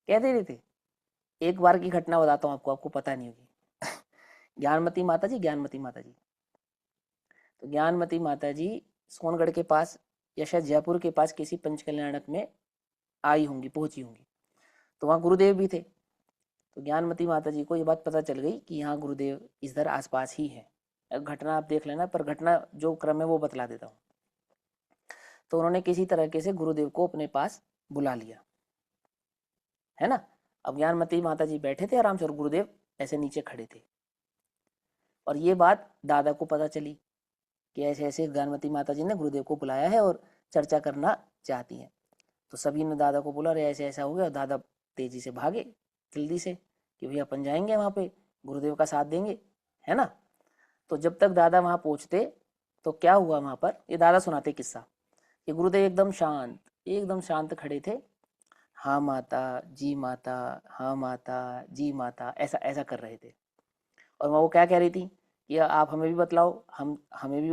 कहते नहीं थे। एक बार की घटना बताता हूँ आपको, आपको पता नहीं होगी। ज्ञानमती माता जी, ज्ञानमती माता जी, तो ज्ञानमती माता जी सोनगढ़ के पास या शायद जयपुर के पास किसी पंचकल्याणक में आई होंगी, पहुंची होंगी। तो वहाँ गुरुदेव भी थे। तो ज्ञानमती माता जी को ये बात पता चल गई कि यहाँ गुरुदेव इधर आसपास ही है। घटना आप देख लेना, पर घटना जो क्रम है वो बतला देता हूँ। तो उन्होंने किसी तरीके से गुरुदेव को अपने पास बुला लिया, है ना। अब ज्ञानमती माता जी बैठे थे आराम से और गुरुदेव ऐसे नीचे खड़े थे। और ये बात दादा को पता चली कि ऐसे ऐसे ज्ञानमती माता जी ने गुरुदेव को बुलाया है और चर्चा करना चाहती हैं। तो सभी ने दादा को बोला, अरे ऐसे ऐसा हो गया। और दादा तेजी से भागे, जल्दी से, कि भैया अपन जाएंगे वहाँ पे, गुरुदेव का साथ देंगे, है ना। तो जब तक दादा वहाँ पहुँचते तो क्या हुआ वहाँ पर, ये दादा सुनाते किस्सा कि गुरुदेव एकदम शांत खड़े थे। हाँ माता जी माता, हाँ माता जी माता, ऐसा ऐसा कर रहे थे। और वो क्या कह रही थी कि आप हमें भी बतलाओ, हमें भी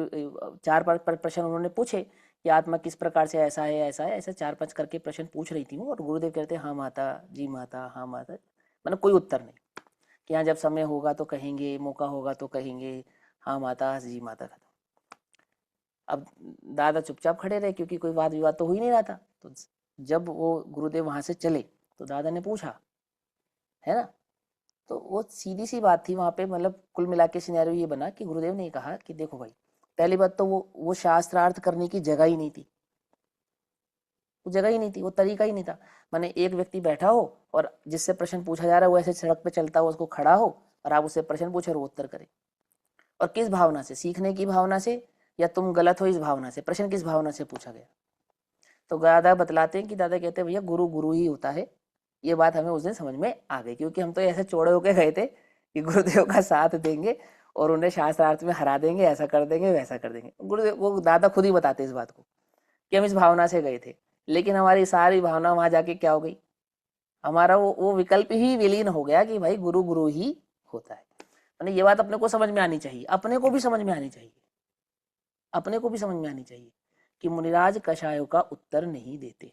4-5 प्रश्न उन्होंने पूछे कि आत्मा किस प्रकार से ऐसा है ऐसा है, ऐसा 4-5 करके प्रश्न पूछ रही थी वो। और गुरुदेव कहते हाँ माता जी माता, हाँ माता, मतलब कोई उत्तर नहीं। कि हाँ जब समय होगा तो कहेंगे, मौका होगा तो कहेंगे, हाँ माता जी माता। खत्म। अब दादा चुपचाप खड़े रहे क्योंकि कोई वाद विवाद तो हो ही नहीं रहा था। तो जब वो गुरुदेव वहां से चले तो दादा ने पूछा, है ना। तो वो सीधी सी बात थी वहां पे, मतलब कुल मिला के सिनेरियो ये बना कि गुरुदेव ने कहा कि देखो भाई, पहली बात तो वो शास्त्रार्थ करने की जगह ही नहीं थी, वो जगह ही नहीं थी, वो तरीका ही नहीं था। माने एक व्यक्ति बैठा हो और जिससे प्रश्न पूछा जा रहा है वो ऐसे सड़क पे चलता हो, उसको खड़ा हो और आप उससे प्रश्न पूछे और वो उत्तर करे। और किस भावना से? सीखने की भावना से, या तुम गलत हो इस भावना से? प्रश्न किस भावना से पूछा गया? तो दादा बतलाते हैं कि दादा कहते हैं भैया गुरु गुरु ही होता है। ये बात हमें उस दिन समझ में आ गई, क्योंकि हम तो ऐसे चौड़े होके गए थे कि गुरुदेव का साथ देंगे और उन्हें शास्त्रार्थ में हरा देंगे, ऐसा कर देंगे वैसा कर देंगे। गुरुदेव, वो दादा खुद ही बताते इस बात को कि हम इस भावना से गए थे, लेकिन हमारी सारी भावना वहां जाके क्या हो गई, हमारा वो विकल्प ही विलीन हो गया कि भाई गुरु गुरु ही होता है। यानी ये बात अपने को समझ में आनी चाहिए, अपने को भी समझ में आनी चाहिए, अपने को भी समझ में आनी चाहिए कि मुनिराज कषायों का उत्तर नहीं देते।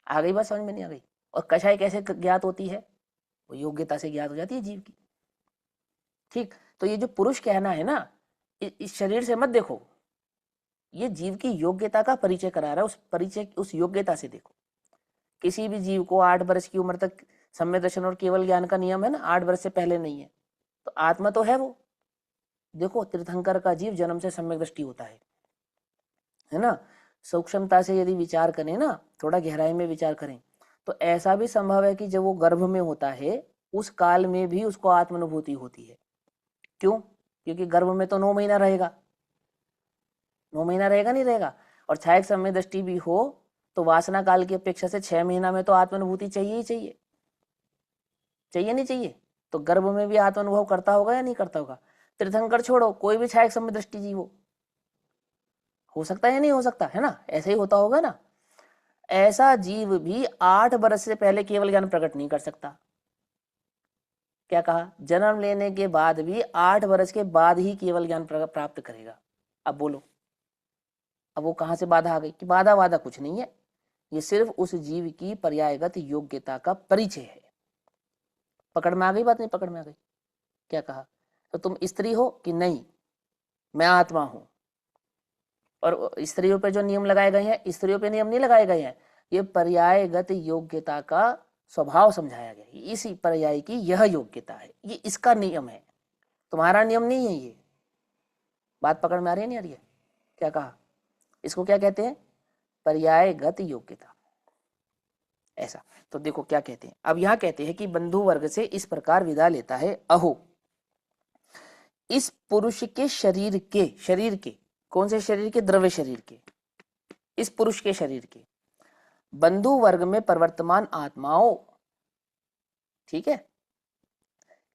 आ गई बात समझ में? नहीं आ गई? और कषाय कैसे ज्ञात होती है? वो योग्यता से ज्ञात हो जाती है जीव की। ठीक, तो ये जो पुरुष कहना है ना, इस शरीर से मत देखो, ये जीव की योग्यता का परिचय करा रहा है। उस परिचय, उस योग्यता से देखो। किसी भी जीव को 8 वर्ष की उम्र तक सम्यक दर्शन और केवल ज्ञान का नियम है ना, 8 वर्ष से पहले नहीं है, तो आत्मा तो है वो। देखो तीर्थंकर का जीव जन्म से सम्यक दृष्टि होता है ना। सूक्ष्मता से यदि विचार करें ना, थोड़ा गहराई में विचार करें, तो ऐसा भी संभव है कि जब वो गर्भ में होता है उस काल में भी उसको आत्मानुभूति होती है। क्यों? क्योंकि गर्भ में तो 9 महीना रहेगा, 9 महीना रहेगा नहीं रहेगा, और छायक सम्यक दृष्टि भी हो तो वासना काल की अपेक्षा से 6 महीना में तो आत्मानुभूति चाहिए ही चाहिए, चाहिए नहीं चाहिए? तो गर्भ में भी आत्मानुभव करता होगा या नहीं करता होगा? तीर्थंकर छोड़ो, कोई भी छायक सम्यक दृष्टि जीव हो सकता है या नहीं हो सकता, है ना? ऐसे ही होता होगा ना। ऐसा जीव भी 8 वर्ष से पहले केवल ज्ञान प्रकट नहीं कर सकता। क्या कहा? जन्म लेने के बाद भी 8 वर्ष के बाद ही केवल ज्ञान प्राप्त करेगा। अब बोलो, अब वो कहां से बाधा आ गई? कि बाधा वादा कुछ नहीं है, ये सिर्फ उस जीव की पर्यायगत योग्यता का परिचय है। पकड़ में आ गई बात? नहीं पकड़ में आ गई? क्या कहा? तो तुम स्त्री हो कि नहीं, मैं आत्मा हूं। और स्त्रियों पे जो नियम लगाए गए हैं, स्त्रियों पे नियम नहीं लगाए गए हैं, ये पर्यायगत योग्यता का स्वभाव समझाया गया। इसी पर्याय की यह योग्यता है, ये इसका नियम है, तुम्हारा नियम नहीं है ये। बात पकड़ में आ रही है नहीं आ रही है? क्या कहा? इसको क्या कहते हैं? पर्यायगत योग्यता। ऐसा। तो देखो क्या कहते हैं, अब यहां कहते हैं कि बंधु वर्ग से इस प्रकार विदा लेता है। अहो, इस पुरुष के शरीर के कौन से शरीर के? द्रव्य शरीर के। इस पुरुष के शरीर के बंधु वर्ग में प्रवर्तमान आत्माओं, ठीक है,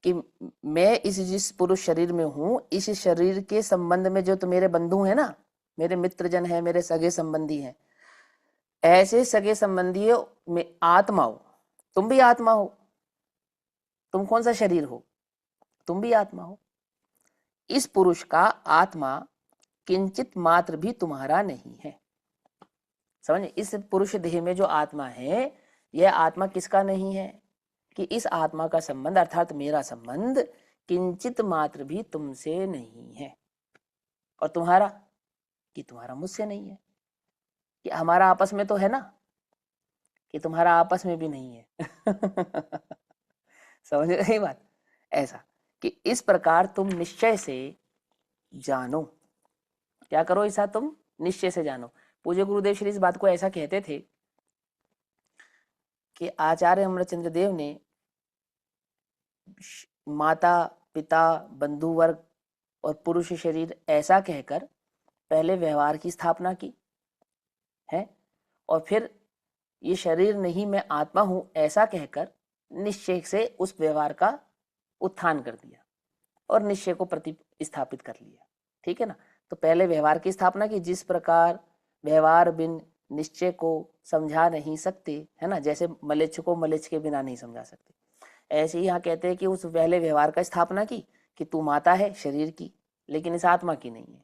कि मैं इस जिस पुरुष शरीर में हूं, इस शरीर के संबंध में जो तो मेरे बंधु हैं ना, मेरे मित्रजन हैं, मेरे सगे संबंधी हैं, ऐसे सगे संबंधियों में आत्माओं, तुम भी आत्मा हो। तुम कौन सा शरीर हो? तुम भी आत्मा हो। इस पुरुष का आत्मा किंचित मात्र भी तुम्हारा नहीं है। समझ? इस पुरुष देह में जो आत्मा है, यह आत्मा किसका नहीं है? कि इस आत्मा का संबंध अर्थात मेरा संबंध किंचित मात्र भी तुमसे नहीं है। और तुम्हारा? कि तुम्हारा मुझसे नहीं है। कि हमारा आपस में तो है ना, कि तुम्हारा आपस में भी नहीं है। समझ गई बात? ऐसा कि इस प्रकार तुम निश्चय से जानो। क्या करो? ऐसा तुम निश्चय से जानो। पूज्य गुरुदेव श्री इस बात को ऐसा कहते थे कि आचार्य अमरचंद्र देव ने माता पिता बंधु वर्ग और पुरुष शरीर ऐसा कहकर पहले व्यवहार की स्थापना की है, और फिर ये शरीर नहीं मैं आत्मा हूं ऐसा कहकर निश्चय से उस व्यवहार का उत्थान कर दिया और निश्चय को प्रतिस्थापित कर लिया। ठीक है ना? तो पहले व्यवहार की स्थापना की, जिस प्रकार व्यवहार बिन निश्चय को समझा नहीं सकते, है ना, जैसे मलेच्छ को मलेच्छ के बिना नहीं समझा सकते, ऐसे ही यहाँ कहते हैं कि उस पहले व्यवहार का स्थापना की कि तू माता है शरीर की, लेकिन इस आत्मा की नहीं है।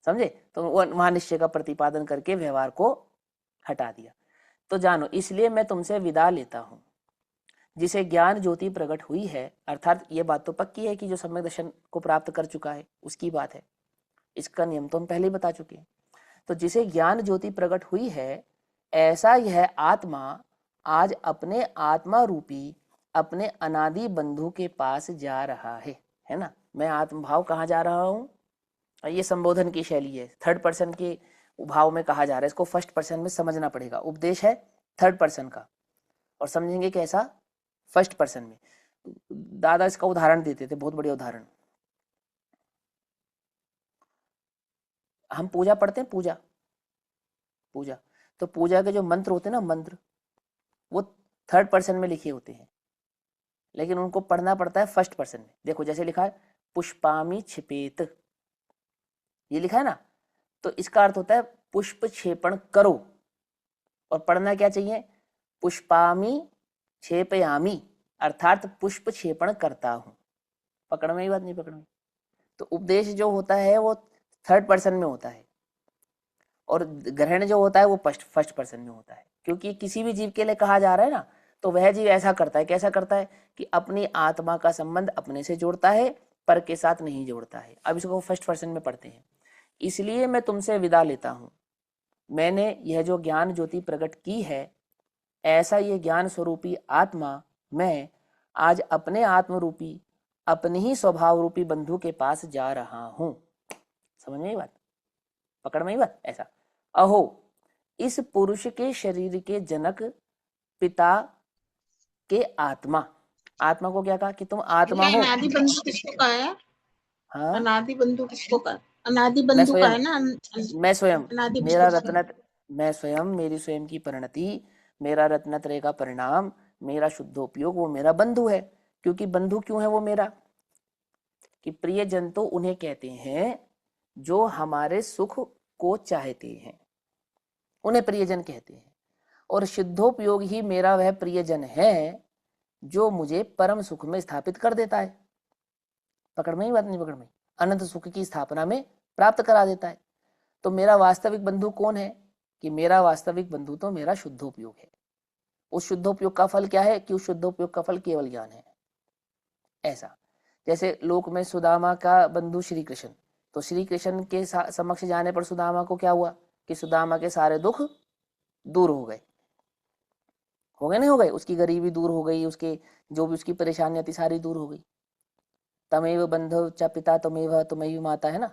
समझे? तो वहां निश्चय का प्रतिपादन करके व्यवहार को हटा दिया। तो जानो, इसलिए मैं तुमसे विदा लेता हूं। जिसे ज्ञान ज्योति प्रकट हुई है, अर्थात ये बात तो पक्की है कि जो सम्यक दर्शन को प्राप्त कर चुका है उसकी बात है, इसका नियम तो हम पहले ही बता चुके हैं। तो जिसे ज्ञान ज्योति प्रकट हुई है, ऐसा यह आत्मा आज अपने आत्मा रूपी अपने अनादि बंधु के पास जा रहा है ना। मैं आत्मभाव कहाँ जा रहा हूँ? ये संबोधन की शैली है, थर्ड पर्सन के भाव में कहा जा रहा है, इसको फर्स्ट पर्सन में समझना पड़ेगा। उपदेश है थर्ड पर्सन का, और समझेंगे कैसा? फर्स्ट पर्सन में। दादा इसका उदाहरण देते थे, बहुत बढ़िया उदाहरण। हम पूजा पढ़ते हैं, पूजा तो पूजा के जो मंत्र होते हैं ना, मंत्र वो थर्ड पर्सन में लिखे होते हैं, लेकिन उनको पढ़ना पड़ता है फर्स्ट पर्सन में। देखो जैसे लिखा है पुष्पामि छिपेत, ये लिखा है ना, तो इसका अर्थ होता है पुष्प क्षेपण करो, और पढ़ना क्या चाहिए? पुष्पामि क्षेपयामि, अर्थात पुष्प क्षेपण करता हूं। पकड़ में ही बात? नहीं पकड़ में? तो उपदेश जो होता है वो थर्ड पर्सन में होता है, और ग्रहण जो होता है वो फर्स्ट पर्सन में होता है। क्योंकि किसी भी जीव के लिए कहा जा रहा है ना, तो वह जीव ऐसा करता है, कैसा करता है कि अपनी आत्मा का संबंध अपने से जोड़ता है, पर के साथ नहीं जोड़ता है। अब इसको फर्स्ट पर्सन में पढ़ते हैं। इसलिए मैं तुमसे विदा लेता हूं, मैंने यह जो ज्ञान ज्योति प्रकट की है, ऐसा ये ज्ञान स्वरूपी आत्मा मैं आज अपने आत्म रूपी, अपने ही स्वभाव रूपी बंधु के पास जा रहा हूं। समझ में ही बात, पकड़ में ही बात। ऐसा, अहो इस पुरुष के शरीर के जनक पिता के आत्मा, आत्मा को क्या कहा कि तुम आत्मा ये हो। अनादि बंधु किसको कहा है? हाँ, अनादि बंधु किसको कहा? अनादि मैं बंधु का स्वयं, है ना मैं स्वयं, अनादि मेरा बंधु। रत्न, मैं स्वयं, मेरी स्वयं की परिणति, मेरा रत्नत्रय का परिणाम, मेरा शुद्धोपयोग, वो मेरा बंधु है। क्योंकि बंधु क्यों है वो मेरा? कि प्रियजन तो उन्हें कहते हैं जो हमारे सुख को चाहते हैं, उन्हें प्रियजन कहते हैं। और शुद्धोपयोग ही मेरा वह प्रियजन है जो मुझे परम सुख में स्थापित कर देता है। पकड़ में ही बात, नहीं पकड़ में? अनंत सुख की स्थापना में प्राप्त करा देता है। तो मेरा वास्तविक बंधु कौन है? कि मेरा वास्तविक बंधु तो मेरा शुद्धोपयोग है। उस शुद्धोपयोग का फल क्या है? कि उस शुद्धोपयोग का फल केवल ज्ञान है। ऐसा, जैसे लोक में सुदामा का बंधु श्री कृष्ण, तो श्री कृष्ण के समक्ष जाने पर सुदामा को क्या हुआ? कि सुदामा के सारे दुख दूर हो गए, हो गए नहीं हो गए? उसकी गरीबी दूर हो गई, उसके जो भी उसकी परेशानियां थी सारी दूर हो गई। तमेव बंधु च पिता तमेव तुम्हें माता, है ना,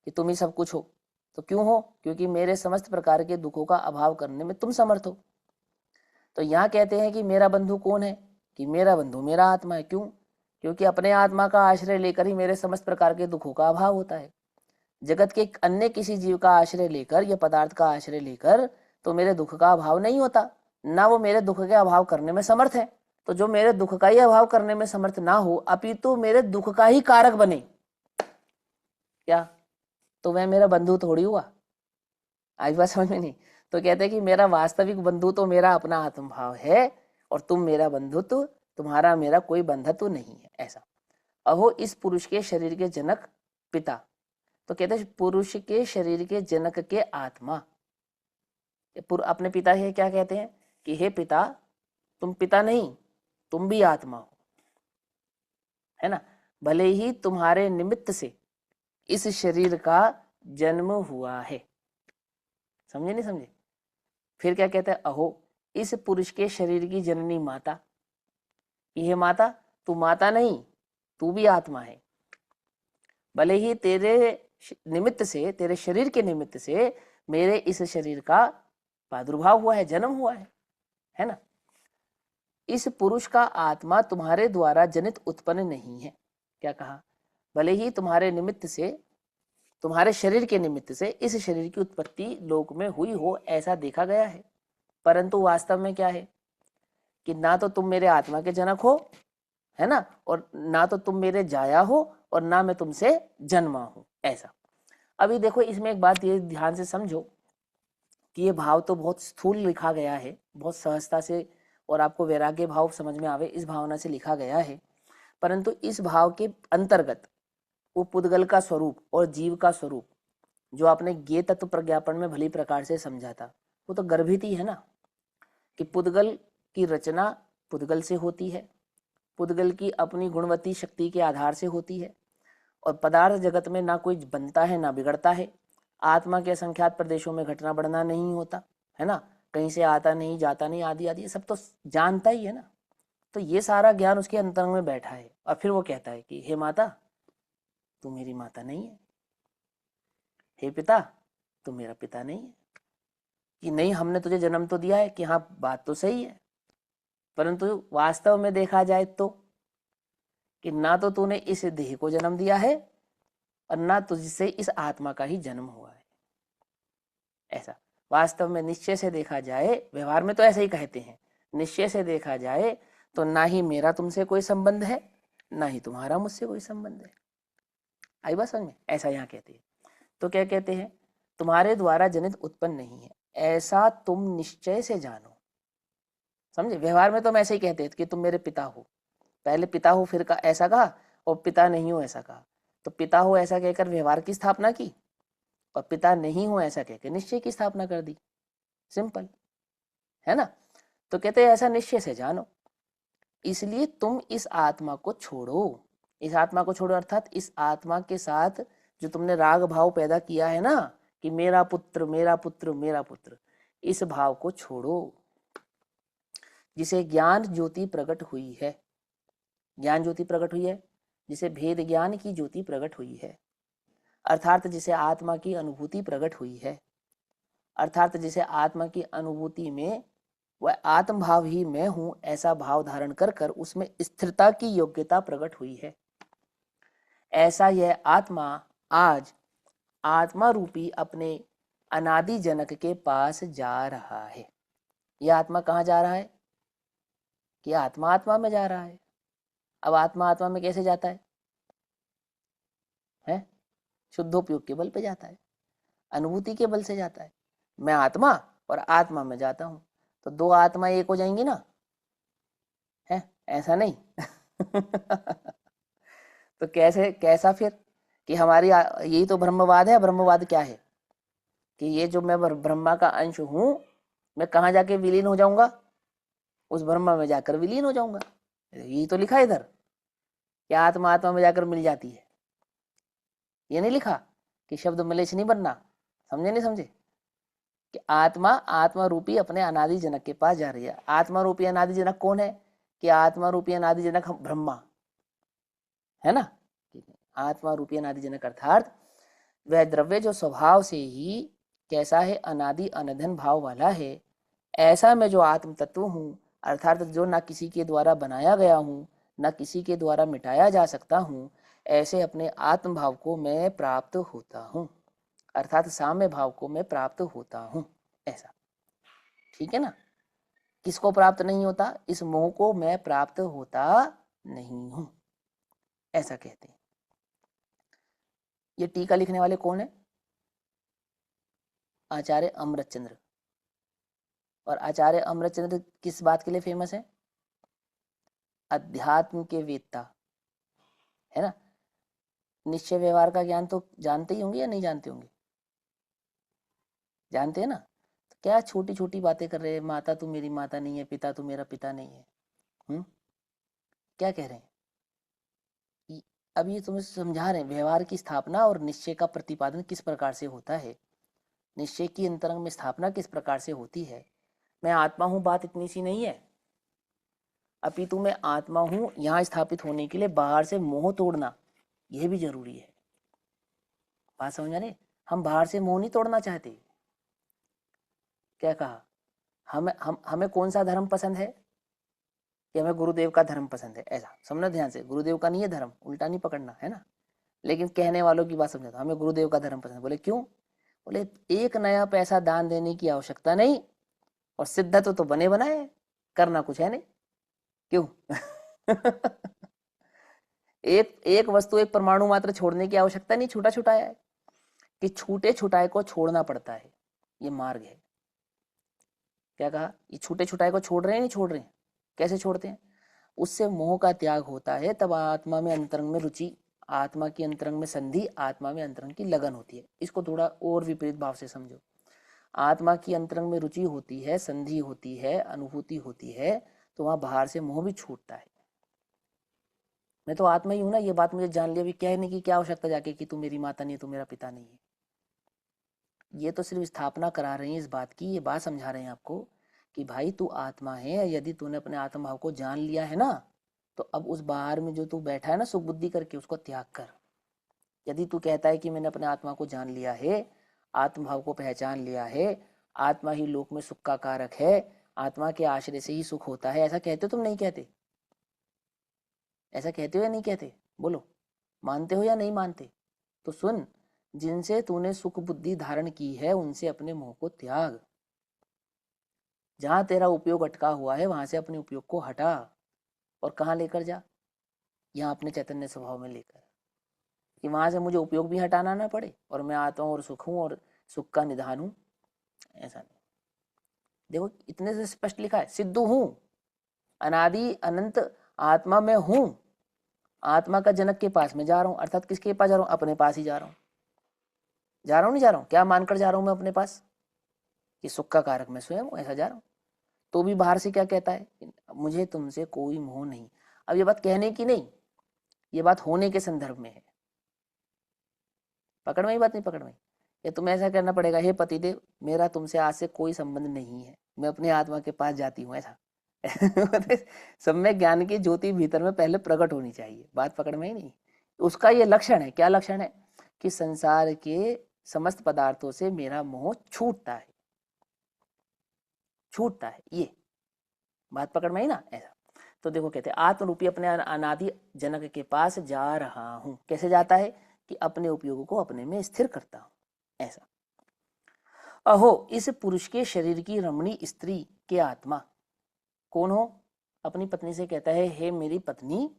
कि तुम ही सब कुछ हो। तो क्यों हो? क्योंकि मेरे समस्त प्रकार के दुखों का अभाव करने में तुम समर्थ हो। तो यहाँ कहते हैं कि मेरा बंधु कौन है? कि मेरा बंधु मेरा आत्मा है। क्यों? क्योंकि अपने आत्मा का आश्रय लेकर ही मेरे समस्त प्रकार के दुखों का अभाव होता है। जगत के अन्य किसी जीव का आश्रय लेकर या पदार्थ का आश्रय लेकर तो मेरे दुख का अभाव नहीं होता, ना वो मेरे दुख के अभाव करने में समर्थ है। तो जो मेरे दुख का ही अभाव करने में समर्थ ना हो, अपितु मेरे दुख का ही कारक बने, क्या तो वह मेरा बंधु थोड़ी हुआ? आज बात समझ में नहीं? तो कहते हैं कि मेरा वास्तविक बंधु तो मेरा अपना आत्मभाव है, और तुम मेरा बंधु तो तुम्हारा मेरा कोई बंधत्व नहीं है। ऐसा, अहो इस पुरुष के शरीर के जनक पिता, तो कहते हैं पुरुष के शरीर के जनक के आत्मा, अपने पिता है क्या कहते हैं? कि हे पिता, तुम पिता नहीं, तुम भी आत्मा हो, है ना। भले ही तुम्हारे निमित्त से इस शरीर का जन्म हुआ है। समझे नहीं समझे? फिर क्या कहते हैं? अहो इस पुरुष के शरीर की जननी माता, ये माता, तू माता नहीं, तू भी आत्मा है। भले ही तेरे निमित्त से, तेरे शरीर के निमित्त से मेरे इस शरीर का प्रादुर्भाव हुआ है, जन्म हुआ है ना। इस पुरुष का आत्मा तुम्हारे द्वारा जनित उत्पन्न नहीं है। क्या कहा? भले ही तुम्हारे निमित्त से, तुम्हारे शरीर के निमित्त से इस शरीर की उत्पत्ति लोक में हुई हो, ऐसा देखा गया है, परंतु वास्तव में क्या है कि ना तो तुम मेरे आत्मा के जनक हो, है ना, और ना तो तुम मेरे जाया हो, और ना मैं तुमसे जन्मा हूं। ऐसा। अभी देखो इसमें एक बात ये ध्यान से समझो कि ये भाव तो बहुत स्थूल लिखा गया है, बहुत सहजता से, और आपको वैराग्य भाव समझ में आवे इस भावना से लिखा गया है, परंतु इस भाव के अंतर्गत वो पुद्गल का स्वरूप और जीव का स्वरूप जो आपने ज्ञेय तत्व प्रज्ञापन में भली प्रकार से समझा था, वो तो गर्भित ही है ना। कि पुद्गल की रचना पुद्गल से होती है, पुद्गल की अपनी गुणवती शक्ति के आधार से होती है, और पदार्थ जगत में ना कोई बनता है ना बिगड़ता है। आत्मा के असंख्यात प्रदेशों में घटना बढ़ना नहीं होता, है ना, कहीं से आता नहीं जाता नहीं, आदि आदि सब तो जानता ही है ना। तो ये सारा ज्ञान उसके अंतरंग में बैठा है, और फिर वो कहता है कि हे माता, तू मेरी माता नहीं है, हे पिता, तू मेरा पिता नहीं है। कि नहीं, हमने तुझे जन्म तो दिया है, कि हाँ बात तो सही है, परंतु वास्तव में देखा जाए तो कि ना तो तूने इस देह को जन्म दिया है, और ना तुझसे इस आत्मा का ही जन्म हुआ है। ऐसा वास्तव में निश्चय से देखा जाए, व्यवहार में तो ऐसे ही कहते हैं, निश्चय से देखा जाए तो ना ही मेरा तुमसे कोई संबंध है, ना ही तुम्हारा मुझसे कोई संबंध है। आई बात समझ में? ऐसा यहाँ कहते हैं। तो क्या कहते हैं? तुम्हारे द्वारा जनित उत्पन्न नहीं है, ऐसा तुम निश्चय से जानो। समझे? व्यवहार में तो हम ऐसे ही कहते हैं कि तुम मेरे पिता हो, पहले पिता हो फिर का ऐसा कहा, और पिता नहीं हो ऐसा कहा। तो पिता हो ऐसा कहकर व्यवहार की स्थापना की, और पिता नहीं हो ऐसा कहकर निश्चय की स्थापना कर दी। सिंपल, है ना। तो कहते हैं ऐसा निश्चय से जानो, इसलिए तुम इस आत्मा को छोड़ो। इस आत्मा को छोड़ो अर्थात इस आत्मा के साथ जो तुमने राग भाव पैदा किया है ना कि मेरा पुत्र मेरा पुत्र मेरा पुत्र, इस भाव को छोड़ो जिसे ज्ञान ज्योति प्रकट हुई है। ज्ञान ज्योति प्रकट हुई है जिसे भेद ज्ञान की ज्योति प्रकट हुई है, अर्थात जिसे आत्मा की अनुभूति प्रकट हुई है, अर्थात जिसे आत्मा की अनुभूति में वह आत्म भाव ही मैं हूं ऐसा भाव धारण कर कर उसमें स्थिरता की योग्यता प्रकट हुई है। ऐसा यह आत्मा आज आत्मा रूपी अपने अनादि जनक के पास जा रहा है। यह आत्मा कहाँ जा रहा है कि आत्मा आत्मा में जा रहा है। अब आत्मा आत्मा में कैसे जाता है? शुद्धोपयोग के बल पे जाता है, अनुभूति के बल से जाता है। मैं आत्मा और आत्मा में जाता हूं तो दो आत्मा एक हो जाएंगी ना, है ऐसा नहीं। तो कैसा फिर कि हमारी यही तो ब्रह्मवाद है। ब्रह्मवाद क्या है कि ये जो मैं ब्रह्मा का अंश हूं, मैं कहाँ जाके विलीन हो जाऊंगा? उस ब्रह्मा में जाकर विलीन हो जाऊंगा। यही तो लिखा है इधर कि आत्मा आत्मा में जाकर मिल जाती है। ये नहीं लिखा कि शब्द मलेच्छ नहीं बनना। समझे नहीं समझे कि आत्मा आत्मा रूपी अपने अनादि जनक के पास जा रही है। आत्मा रूपी अनादि जनक कौन है कि आत्मा रूपी अनादि जनक ब्रह्मा है ना। आत्मा रूपी अनादि जनक अर्थात वह द्रव्य जो स्वभाव से ही कैसा है, अनादि अनधन भाव वाला है। ऐसा मैं जो आत्म तत्व हूँ अर्थात जो ना किसी के द्वारा बनाया गया हूँ ना किसी के द्वारा मिटाया जा सकता हूँ, ऐसे अपने आत्म भाव को मैं प्राप्त होता हूँ, अर्थात साम्य भाव को मैं प्राप्त होता हूँ। ऐसा ठीक है ना। किसको प्राप्त नहीं होता? इस मोह को मैं प्राप्त होता नहीं हूं, ऐसा कहते हैं। ये टीका लिखने वाले कौन है? आचार्य अमृतचंद्र। और आचार्य अमृतचंद्र किस बात के लिए फेमस है? अध्यात्म के वेत्ता है ना। निश्चय व्यवहार का ज्ञान तो जानते ही होंगे या नहीं जानते होंगे? जानते हैं ना। तो क्या छोटी छोटी बातें कर रहे हैं, माता तू मेरी माता नहीं है, पिता तू मेरा पिता नहीं है। क्या कह रहे हैं? अब ये तुम्हें समझा रहे हैं व्यवहार की स्थापना और निश्चय का प्रतिपादन किस प्रकार से होता है, निश्चय की अंतरंग में स्थापना किस प्रकार से होती है। मैं आत्मा हूं बात इतनी सी नहीं है, अपितु मैं आत्मा हूं यहां स्थापित होने के लिए बाहर से मोह तोड़ना यह भी जरूरी है। बात समझ आ रही? हम बाहर से मोह नहीं तोड़ना चाहते। क्या कहा? हमें कौन सा धर्म पसंद है कि हमें गुरुदेव का धर्म पसंद है, ऐसा समझना ध्यान से। गुरुदेव का नहीं है धर्म, उल्टा नहीं पकड़ना है ना। लेकिन कहने वालों की बात समझा, हमें गुरुदेव का धर्म पसंद। बोले क्यों? बोले एक नया पैसा दान देने की आवश्यकता नहीं और सिद्ध तो बने बनाए, करना कुछ है नहीं। क्यों? एक वस्तु एक परमाणु मात्र छोड़ने की आवश्यकता नहीं, छूटा छुटाया है कि छूटे छुटाए को छोड़ना पड़ता है, ये मार्ग है। क्या कहा? ये छूटे छुटाए को छोड़ रहे हैं, नहीं छोड़ रहे हैं? कैसे छोड़ते हैं? उससे मोह का त्याग होता है, तब आत्मा में अंतरंग में रुचि, आत्मा की अंतरंग में संधि, आत्मा में अंतरंग की लगन होती है। इसको थोड़ा और विपरीत भाव से समझो। आत्मा की अंतरंग में रुचि होती है, संधि होती है, अनुभूति होती है, तो वहां बाहर से मोह भी छूटता है। मैं तो आत्मा ही हूं ना, ये बात मुझे जान लिया, अभी कहने की क्या आवश्यकता जाके कि तू मेरी माता नहीं है, तू मेरा पिता नहीं है। ये तो सिर्फ स्थापना करा रहे हैं इस बात की, ये बात समझा रहे हैं आपको कि भाई तू आत्मा है। यदि तूने अपने आत्म भाव को जान लिया है ना, तो अब उस बाहर में जो तू बैठा है ना सुख बुद्धि करके, उसको त्याग कर। यदि तू कहता है कि मैंने अपने आत्मा को जान लिया है, आत्म भाव को पहचान लिया है, आत्मा ही लोक में सुख का कारक है, आत्मा के आश्रय से ही सुख होता है, ऐसा कहते हो तुम? नहीं कहते? ऐसा कहते हो या नहीं कहते? बोलो, मानते हो या नहीं मानते? तो सुन, जिनसे तूने सुख बुद्धि धारण की है उनसे अपने मोह को त्याग। जहां तेरा उपयोग अटका हुआ है वहां से अपने उपयोग को हटा और कहाँ लेकर जा? यहाँ अपने चैतन्य स्वभाव में लेकर, कि वहां से मुझे उपयोग भी हटाना ना पड़े और मैं आता हूँ और सुख हूँ और सुख का निधान हूँ। ऐसा नहीं। देखो इतने से स्पष्ट लिखा है, सिद्धू हूं, अनादि अनंत आत्मा में हूं, आत्मा का जनक के पास में जा रहा हूं। अर्थात किसके पास जा रहा हूं? अपने पास ही जा रहा हूं। जा रहा हूं नहीं जा रहा हूं? क्या मानकर जा रहा हूं मैं अपने पास? कि सुख का कारक मैं स्वयं हूं, ऐसा जा रहा हूं। तो भी बाहर से क्या कहता है, मुझे तुमसे कोई मोह नहीं। अब ये बात कहने की नहीं, ये बात होने के संदर्भ में है। पकड़ में ही बात नहीं पकड़ में? या तुम्हें ऐसा करना पड़ेगा, हे पतिदेव मेरा तुमसे आज से कोई संबंध नहीं है, मैं अपने आत्मा के पास जाती हूँ, ऐसा? सम्यक ज्ञान की ज्योति भीतर में पहले प्रकट होनी चाहिए, बात पकड़ में ही नहीं। उसका ये लक्षण है, क्या लक्षण है? कि संसार के समस्त पदार्थों से मेरा मोह छूटता है, छूटता है, ये बात पकड़ में ही ना, ऐसा। तो देखो कहते हैं आत्मरूपी अपने अनादि जनक के पास जा रहा हूं। कैसे जाता है? कि अपने उपयोग को अपने में स्थिर करता हूं, ऐसा। अहो इस पुरुष के शरीर की रमणी स्त्री के आत्मा कौन हो? अपनी पत्नी से कहता है, हे मेरी पत्नी,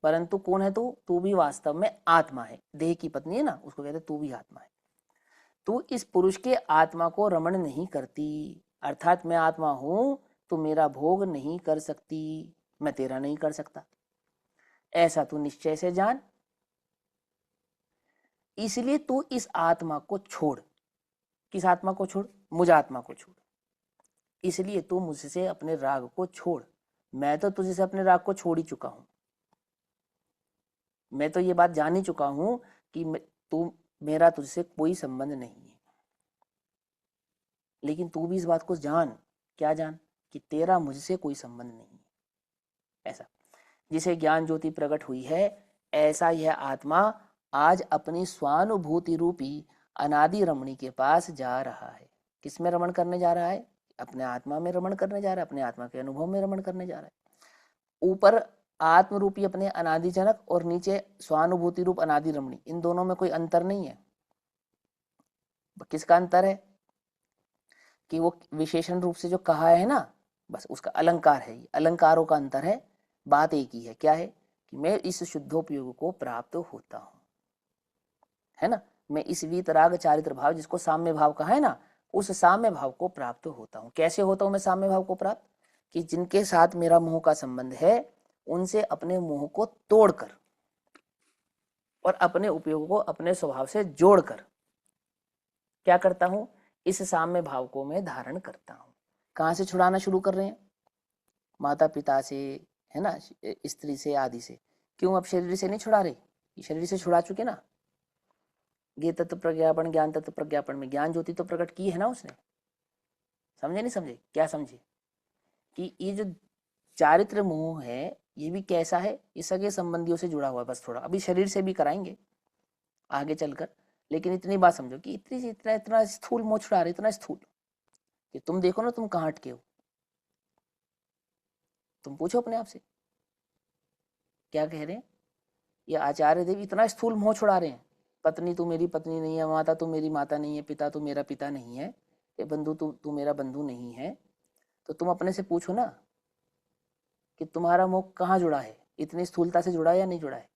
परंतु कौन है तू? तू भी वास्तव में आत्मा है, देह की पत्नी है ना, उसको कहते तू भी आत्मा है। तू इस पुरुष के आत्मा को रमण नहीं करती, अर्थात मैं आत्मा हूं, तू मेरा भोग नहीं कर सकती, मैं तेरा नहीं कर सकता, ऐसा तू निश्चय से जान। इसलिए तू इस आत्मा को छोड़। किस आत्मा को छोड़? मुझ आत्मा को छोड़। इसलिए तू मुझसे अपने राग को छोड़। मैं तो तुझे से अपने राग को छोड़ ही चुका हूं। मैं तो ये बात जान ही चुका हूं कि तू मेरा तुझसे कोई संबंध नहीं है। लेकिन तू भी इस बात को जान। क्या जान? कि तेरा मुझसे कोई संबंध नहीं है, ऐसा। जिसे ज्ञान ज्योति प्रकट हुई है, ऐसा यह आत्मा आज अपनी स्वानुभूति रूपी अनादि रमणी के पास जा रहा है। किस में रमण करने जा रहा है? अपने आत्मा में रमण करने जा रहा है, अपने आत्मा के अनुभव में रमण करने जा रहा है। ऊपर आत्म रूपी अपने अनादि जनक और नीचे स्वानुभूति रूप अनादि रमणी, इन दोनों में कोई अंतर नहीं है। किसका अंतर है? कि वो विशेषण रूप से जो कहा है ना, बस उसका अलंकार है, ये अलंकारों का अंतर है। बात एक ही है, क्या है? कि मैं इस शुद्धोपयोग को प्राप्त होता हूं, है ना। मैं इस वीतराग चारित्र भाव, जिसको साम्य भाव कहा है ना, उस साम्य भाव को प्राप्त होता हूं। कैसे होता हूं मैं साम्य भाव को प्राप्त? कि जिनके साथ मेरा मोह का संबंध है, उनसे अपने मोह को तोड़कर और अपने उपयोग को अपने स्वभाव से जोड़कर क्या करता हूं? इस साम्य भाव को मैं धारण करता हूं। कहां से छुड़ाना शुरू कर रहे हैं? माता पिता से, है ना, स्त्री से, आदि से। क्यों? अब शरीर से नहीं छुड़ा रहे, शरीर से छुड़ा चुके ना। ये तत्व प्रज्ञापन, ज्ञान तत्व प्रज्ञापन में ज्ञान ज्योति तो प्रकट की है ना उसने। समझे नहीं समझे? क्या समझे? कि ये जो चारित्र मोह है, ये भी कैसा है? ये सगे संबंधियों से जुड़ा हुआ है। बस थोड़ा अभी शरीर से भी कराएंगे आगे चलकर, लेकिन इतनी बात समझो कि इतना इतना स्थूल मोह छुड़ा रहे, इतना स्थूल कि तुम देखो ना तुम कहाँ अटके हो। तुम पूछो अपने आप से, क्या कह रहे हैं ये आचार्य देव? इतना स्थूल मोह छुड़ा रहे हैं। पत्नी तू मेरी पत्नी नहीं है, माता तू मेरी माता नहीं है, पिता तू मेरा पिता नहीं है, ये बंधु तू मेरा बंधु नहीं है। तो तुम अपने से पूछो ना कि तुम्हारा मोह कहाँ जुड़ा है? इतनी स्थूलता से जुड़ा है या नहीं जुड़ा है?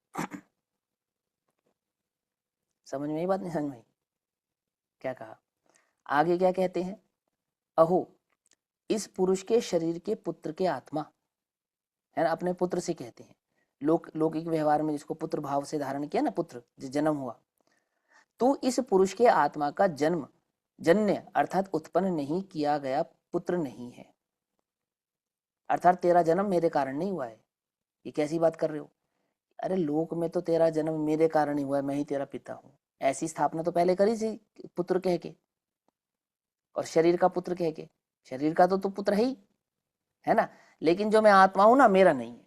समझ में आई बात? नहीं समझ में आई? क्या कहा आगे? क्या कहते हैं? अहो इस पुरुष के शरीर के पुत्र के आत्मा, है ना, अपने पुत्र से कहते हैं। लौकिक व्यवहार में जिसको पुत्र भाव से धारण किया ना, पुत्र जिस जन्म हुआ, तो इस पुरुष के आत्मा का जन्म जन्य अर्थात उत्पन्न नहीं किया गया पुत्र नहीं है। अर्थात तेरा जन्म मेरे कारण नहीं हुआ है। ये कैसी बात कर रहे हो? अरे लोक में तो तेरा जन्म मेरे कारण ही हुआ है, मैं ही तेरा पिता हूं। ऐसी स्थापना तो पहले करी थी पुत्र कह के, और शरीर का पुत्र कह के। शरीर का तो तू पुत्र है ना, लेकिन जो मैं आत्मा हूं ना, मेरा नहीं है।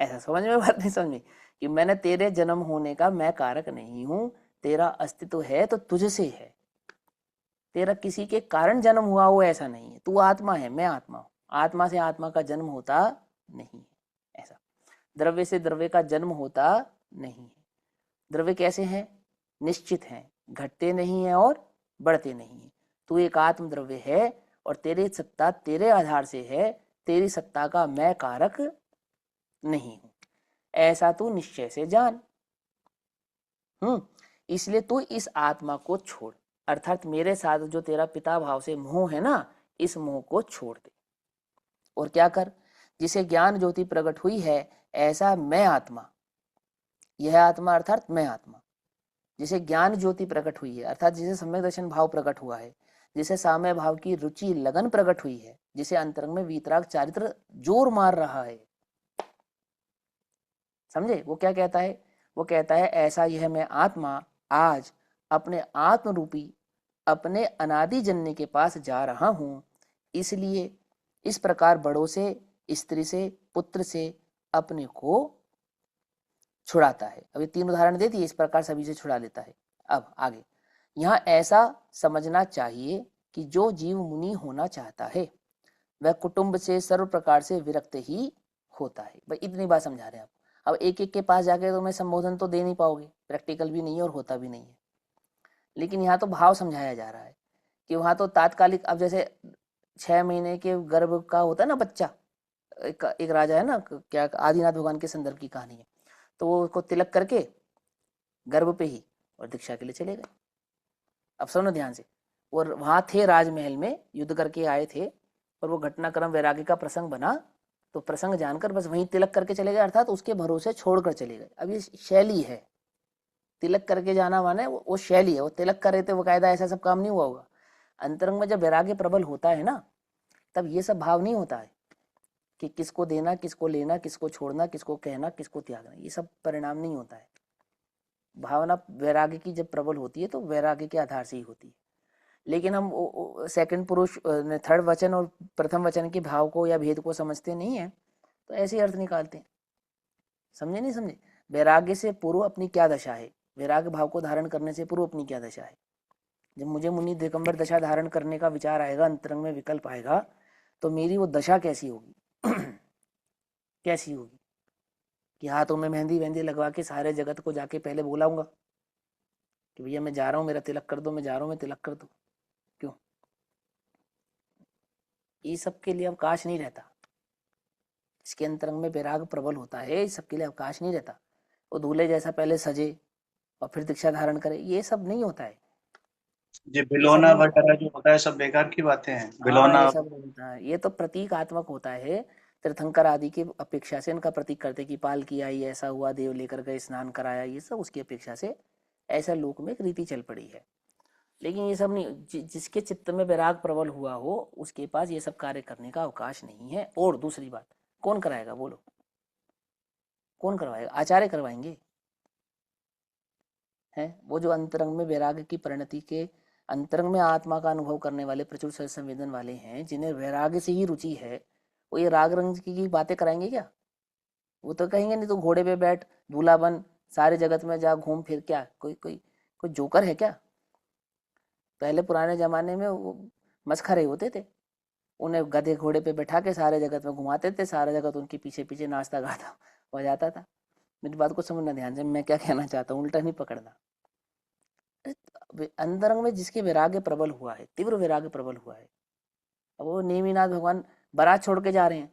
ऐसा समझ में बात? नहीं समझ में? कि मैंने तेरे जन्म होने का मैं कारक नहीं हूं। तेरा अस्तित्व है तो तुझसे है, तेरा किसी के कारण जन्म हुआ हो ऐसा नहीं है। तू आत्मा है, मैं आत्मा हूं। आत्मा से आत्मा का जन्म होता नहीं है, ऐसा। द्रव्य से द्रव्य का जन्म होता नहीं है। द्रव्य कैसे हैं? निश्चित हैं, घटते नहीं है और बढ़ते नहीं है। तू एक आत्म द्रव्य है और तेरी सत्ता तेरे आधार से है, तेरी सत्ता का मैं कारक नहीं हूं, ऐसा तू निश्चय से जान। इसलिए तू इस आत्मा को छोड़, अर्थात मेरे साथ जो तेरा पिता भाव से मोह है ना, इस मोह को छोड़ दे। और क्या कर? जिसे ज्ञान ज्योति प्रकट हुई है, ऐसा मैं आत्मा, यह आत्मा अर्थात मैं आत्मा, जिसे ज्ञान ज्योति प्रकट हुई है, अर्थात जिसे सम्यक दर्शन भाव प्रकट हुआ है, जिसे साम्य भाव की रुचि लगन प्रकट हुई है, जिसे अंतरंग में वीतराग चारित्र जोर मार रहा है। समझे? वो क्या कहता है? वो कहता है ऐसा यह मैं आत्मा आज अपने आत्म रूपी अपने अनादि जन्य के पास जा रहा हूं, इसलिए इस प्रकार बड़ों से, स्त्री से, पुत्र से अपने को छुड़ाता है। अभी 3 उदाहरण दे दिए, इस प्रकार सभी से छुड़ा लेता है। अब आगे, यहाँ ऐसा समझना चाहिए कि जो जीव मुनि होना चाहता है वह कुटुंब से सर्व प्रकार से विरक्त ही होता है। भाई इतनी बात समझा रहे हैं आप। अब एक एक के पास जाके तो मैं संबोधन तो दे नहीं पाओगे, प्रैक्टिकल भी नहीं है और होता भी नहीं है, लेकिन यहाँ तो भाव समझाया जा रहा है कि वहाँ तो तात्कालिक, अब जैसे 6 महीने के गर्भ का होता है ना बच्चा, एक राजा है ना, क्या आदिनाथ भगवान के संदर्भ की कहानी है, तो वो उसको तिलक करके गर्भ पे ही और दीक्षा के लिए चले गए। अब सुनो ध्यान से, और वहां थे राजमहल में, युद्ध करके आए थे, और वो घटनाक्रम वैराग्य का प्रसंग बना, तो प्रसंग जानकर बस वहीं तिलक करके चले गए, अर्थात उसके भरोसे छोड़कर चले गए। अब ये शैली है, तिलक करके जाना माने वो शैली है। वो तिलक कर रहे थे, वो कायदा ऐसा सब काम नहीं हुआ होगा। अंतरंग में जब वैराग्य प्रबल होता है ना, तब ये सब भाव नहीं होता है कि किसको देना, किसको लेना, किसको छोड़ना, किसको कहना, किसको त्यागना, ये सब परिणाम नहीं होता है। भावना वैराग्य की जब प्रबल होती है तो वैराग्य के आधार से ही होती है। लेकिन हम सेकंड पुरुष, थर्ड वचन और प्रथम वचन के भाव को या भेद को समझते नहीं है, तो ऐसे ही अर्थ निकालते हैं। समझे नहीं समझे? वैराग्य से पूर्व अपनी क्या दशा है, वैराग्य भाव को धारण करने से पूर्व अपनी क्या दशा है। जब मुझे मुनि दिगंबर दशा धारण करने का विचार आएगा, अंतरंग में विकल्प आएगा, तो मेरी वो दशा कैसी होगी कैसी होगी कि हाथों में मेहंदी वेहंदी लगवा के सारे जगत को जाके पहले बोलाऊंगा कि भैया मैं जा रहा हूँ, मेरा तिलक कर दो, मैं जा रहा हूँ, मैं तिलक कर दो। क्यों? ये सब के लिए अवकाश नहीं रहता। इसके अंतरंग में वैराग प्रबल होता है, इस सब के लिए अवकाश नहीं रहता। वो दूल्हे जैसा पहले सजे और फिर दीक्षा धारण करे, ये सब नहीं होता है। ये ये सब बिलोना नहीं होता वगैरह जो होता है सब बेकार की बातें हैं। हाँ, बिलोना ये सब नहीं होता है। ये तो प्रतीकात्मक होता है। तीर्थंकर आदि की अपेक्षा से इनका प्रतीक करते कि पालकी आई, ऐसा हुआ, देव लेकर गए, स्नान कराया, ये सब उसकी अपेक्षा से ऐसा लोक में एक रीति चल पड़ी है। लेकिन ये सब नहीं, जिसके चित्त में वैराग प्रबल हुआ हो उसके पास ये सब कार्य करने का अवकाश नहीं है। और दूसरी बात, कौन कराएगा बोलो? कौन करवाएगा? आचार्य करवाएंगे हैं? वो जो अंतरंग में वैराग्य की परिणति के, अंतरंग में आत्मा का अनुभव करने वाले, प्रचुर संवेदन वाले हैं, जिन्हें वैराग्य से ही रुचि है, वो ये राग रंग की बातें कराएंगे क्या? वो तो कहेंगे नहीं तो घोड़े पे बैठ, दूल्हा बन, सारे जगत में जा घूम फिर। क्या कोई कोई कोई जोकर है क्या? पहले पुराने जमाने में वो मस्खरे होते थे, उन्हें गधे घोड़े पे बैठा के सारे जगत में घुमाते थे, सारा जगत उनके पीछे पीछे नाचता गाता बजाता था। मेरी बात को समझना ध्यान से, मैं क्या कहना चाहता हूँ, उल्टा नहीं पकड़ना। अंतरंग में जिसके वैराग्य प्रबल हुआ है, तीव्र वैराग्य प्रबल हुआ है, अब वो नेमिनाथ भगवान बारात छोड़ के जा रहे हैं,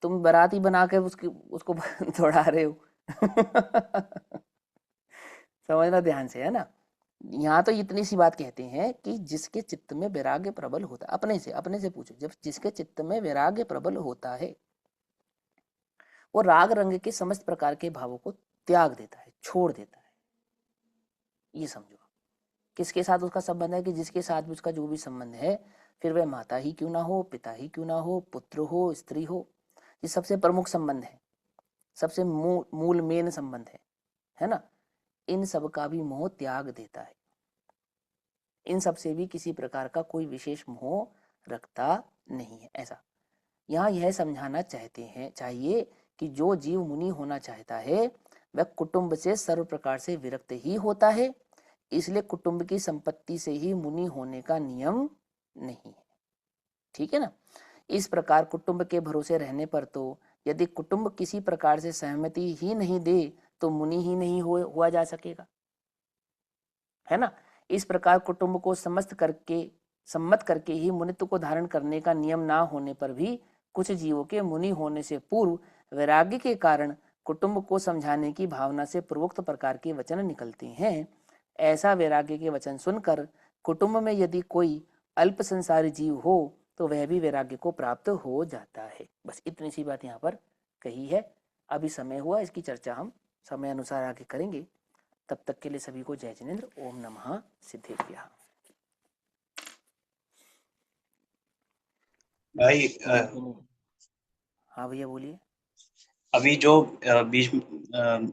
तुम बाराती बना के उसको दौड़ा रहे हो समझना ध्यान से, है ना। यहाँ तो इतनी सी बात कहते हैं कि जिसके चित्त में वैराग्य प्रबल होता है, अपने से पूछो, जब जिसके चित्त में वैराग्य प्रबल होता है वो राग रंग के समस्त प्रकार के भावों को त्याग देता है, छोड़ देता है। ये समझो किसके साथ उसका संबंध है, कि जिसके साथ भी उसका जो भी संबंध है, फिर वह माता ही क्यों ना हो, पिता ही क्यों ना हो, पुत्र हो, स्त्री हो, ये सबसे प्रमुख संबंध है, सबसे मूल मेन संबंध है ना। इन सब का भी मोह त्याग देता है, इन सब से भी किसी प्रकार का कोई विशेष मोह रखता नहीं है। ऐसा यहाँ यह समझाना चाहिए कि जो जीव मुनि होना चाहता है वह कुटुंब से सर्व प्रकार से विरक्त ही होता है, इसलिए कुटुंब की संपत्ति से ही मुनि होने का नियम नहीं है। ठीक है ना। इस प्रकार कुटुंब के भरोसे रहने पर तो यदि कुटुंब किसी प्रकार से सहमति ही नहीं दे तो मुनि ही नहीं हुआ जा सकेगा, है ना। इस प्रकार कुटुंब को सम्मत करके ही मुनित्व को धारण करने का नियम ना होने पर भी कुछ जीवों के मुनि होने से पूर्व वैराग्य के कारण कुटुंब को समझाने की भावना से पूर्वोक्त प्रकार के वचन निकलते हैं। ऐसा वैराग्य के वचन सुनकर कुटुंब में यदि कोई अल्प संसारी जीव हो तो वह भी वैराग्य को प्राप्त हो जाता है। बस इतनी सी बात यहाँ पर कही है। अभी समय हुआ, इसकी चर्चा हम समय अनुसार आगे करेंगे। तब तक के लिए सभी को जय जिनेन्द्र। ओम नमः सिद्धेभ्यः। भाई हाँ भैया बोलिए। अभी जो बीच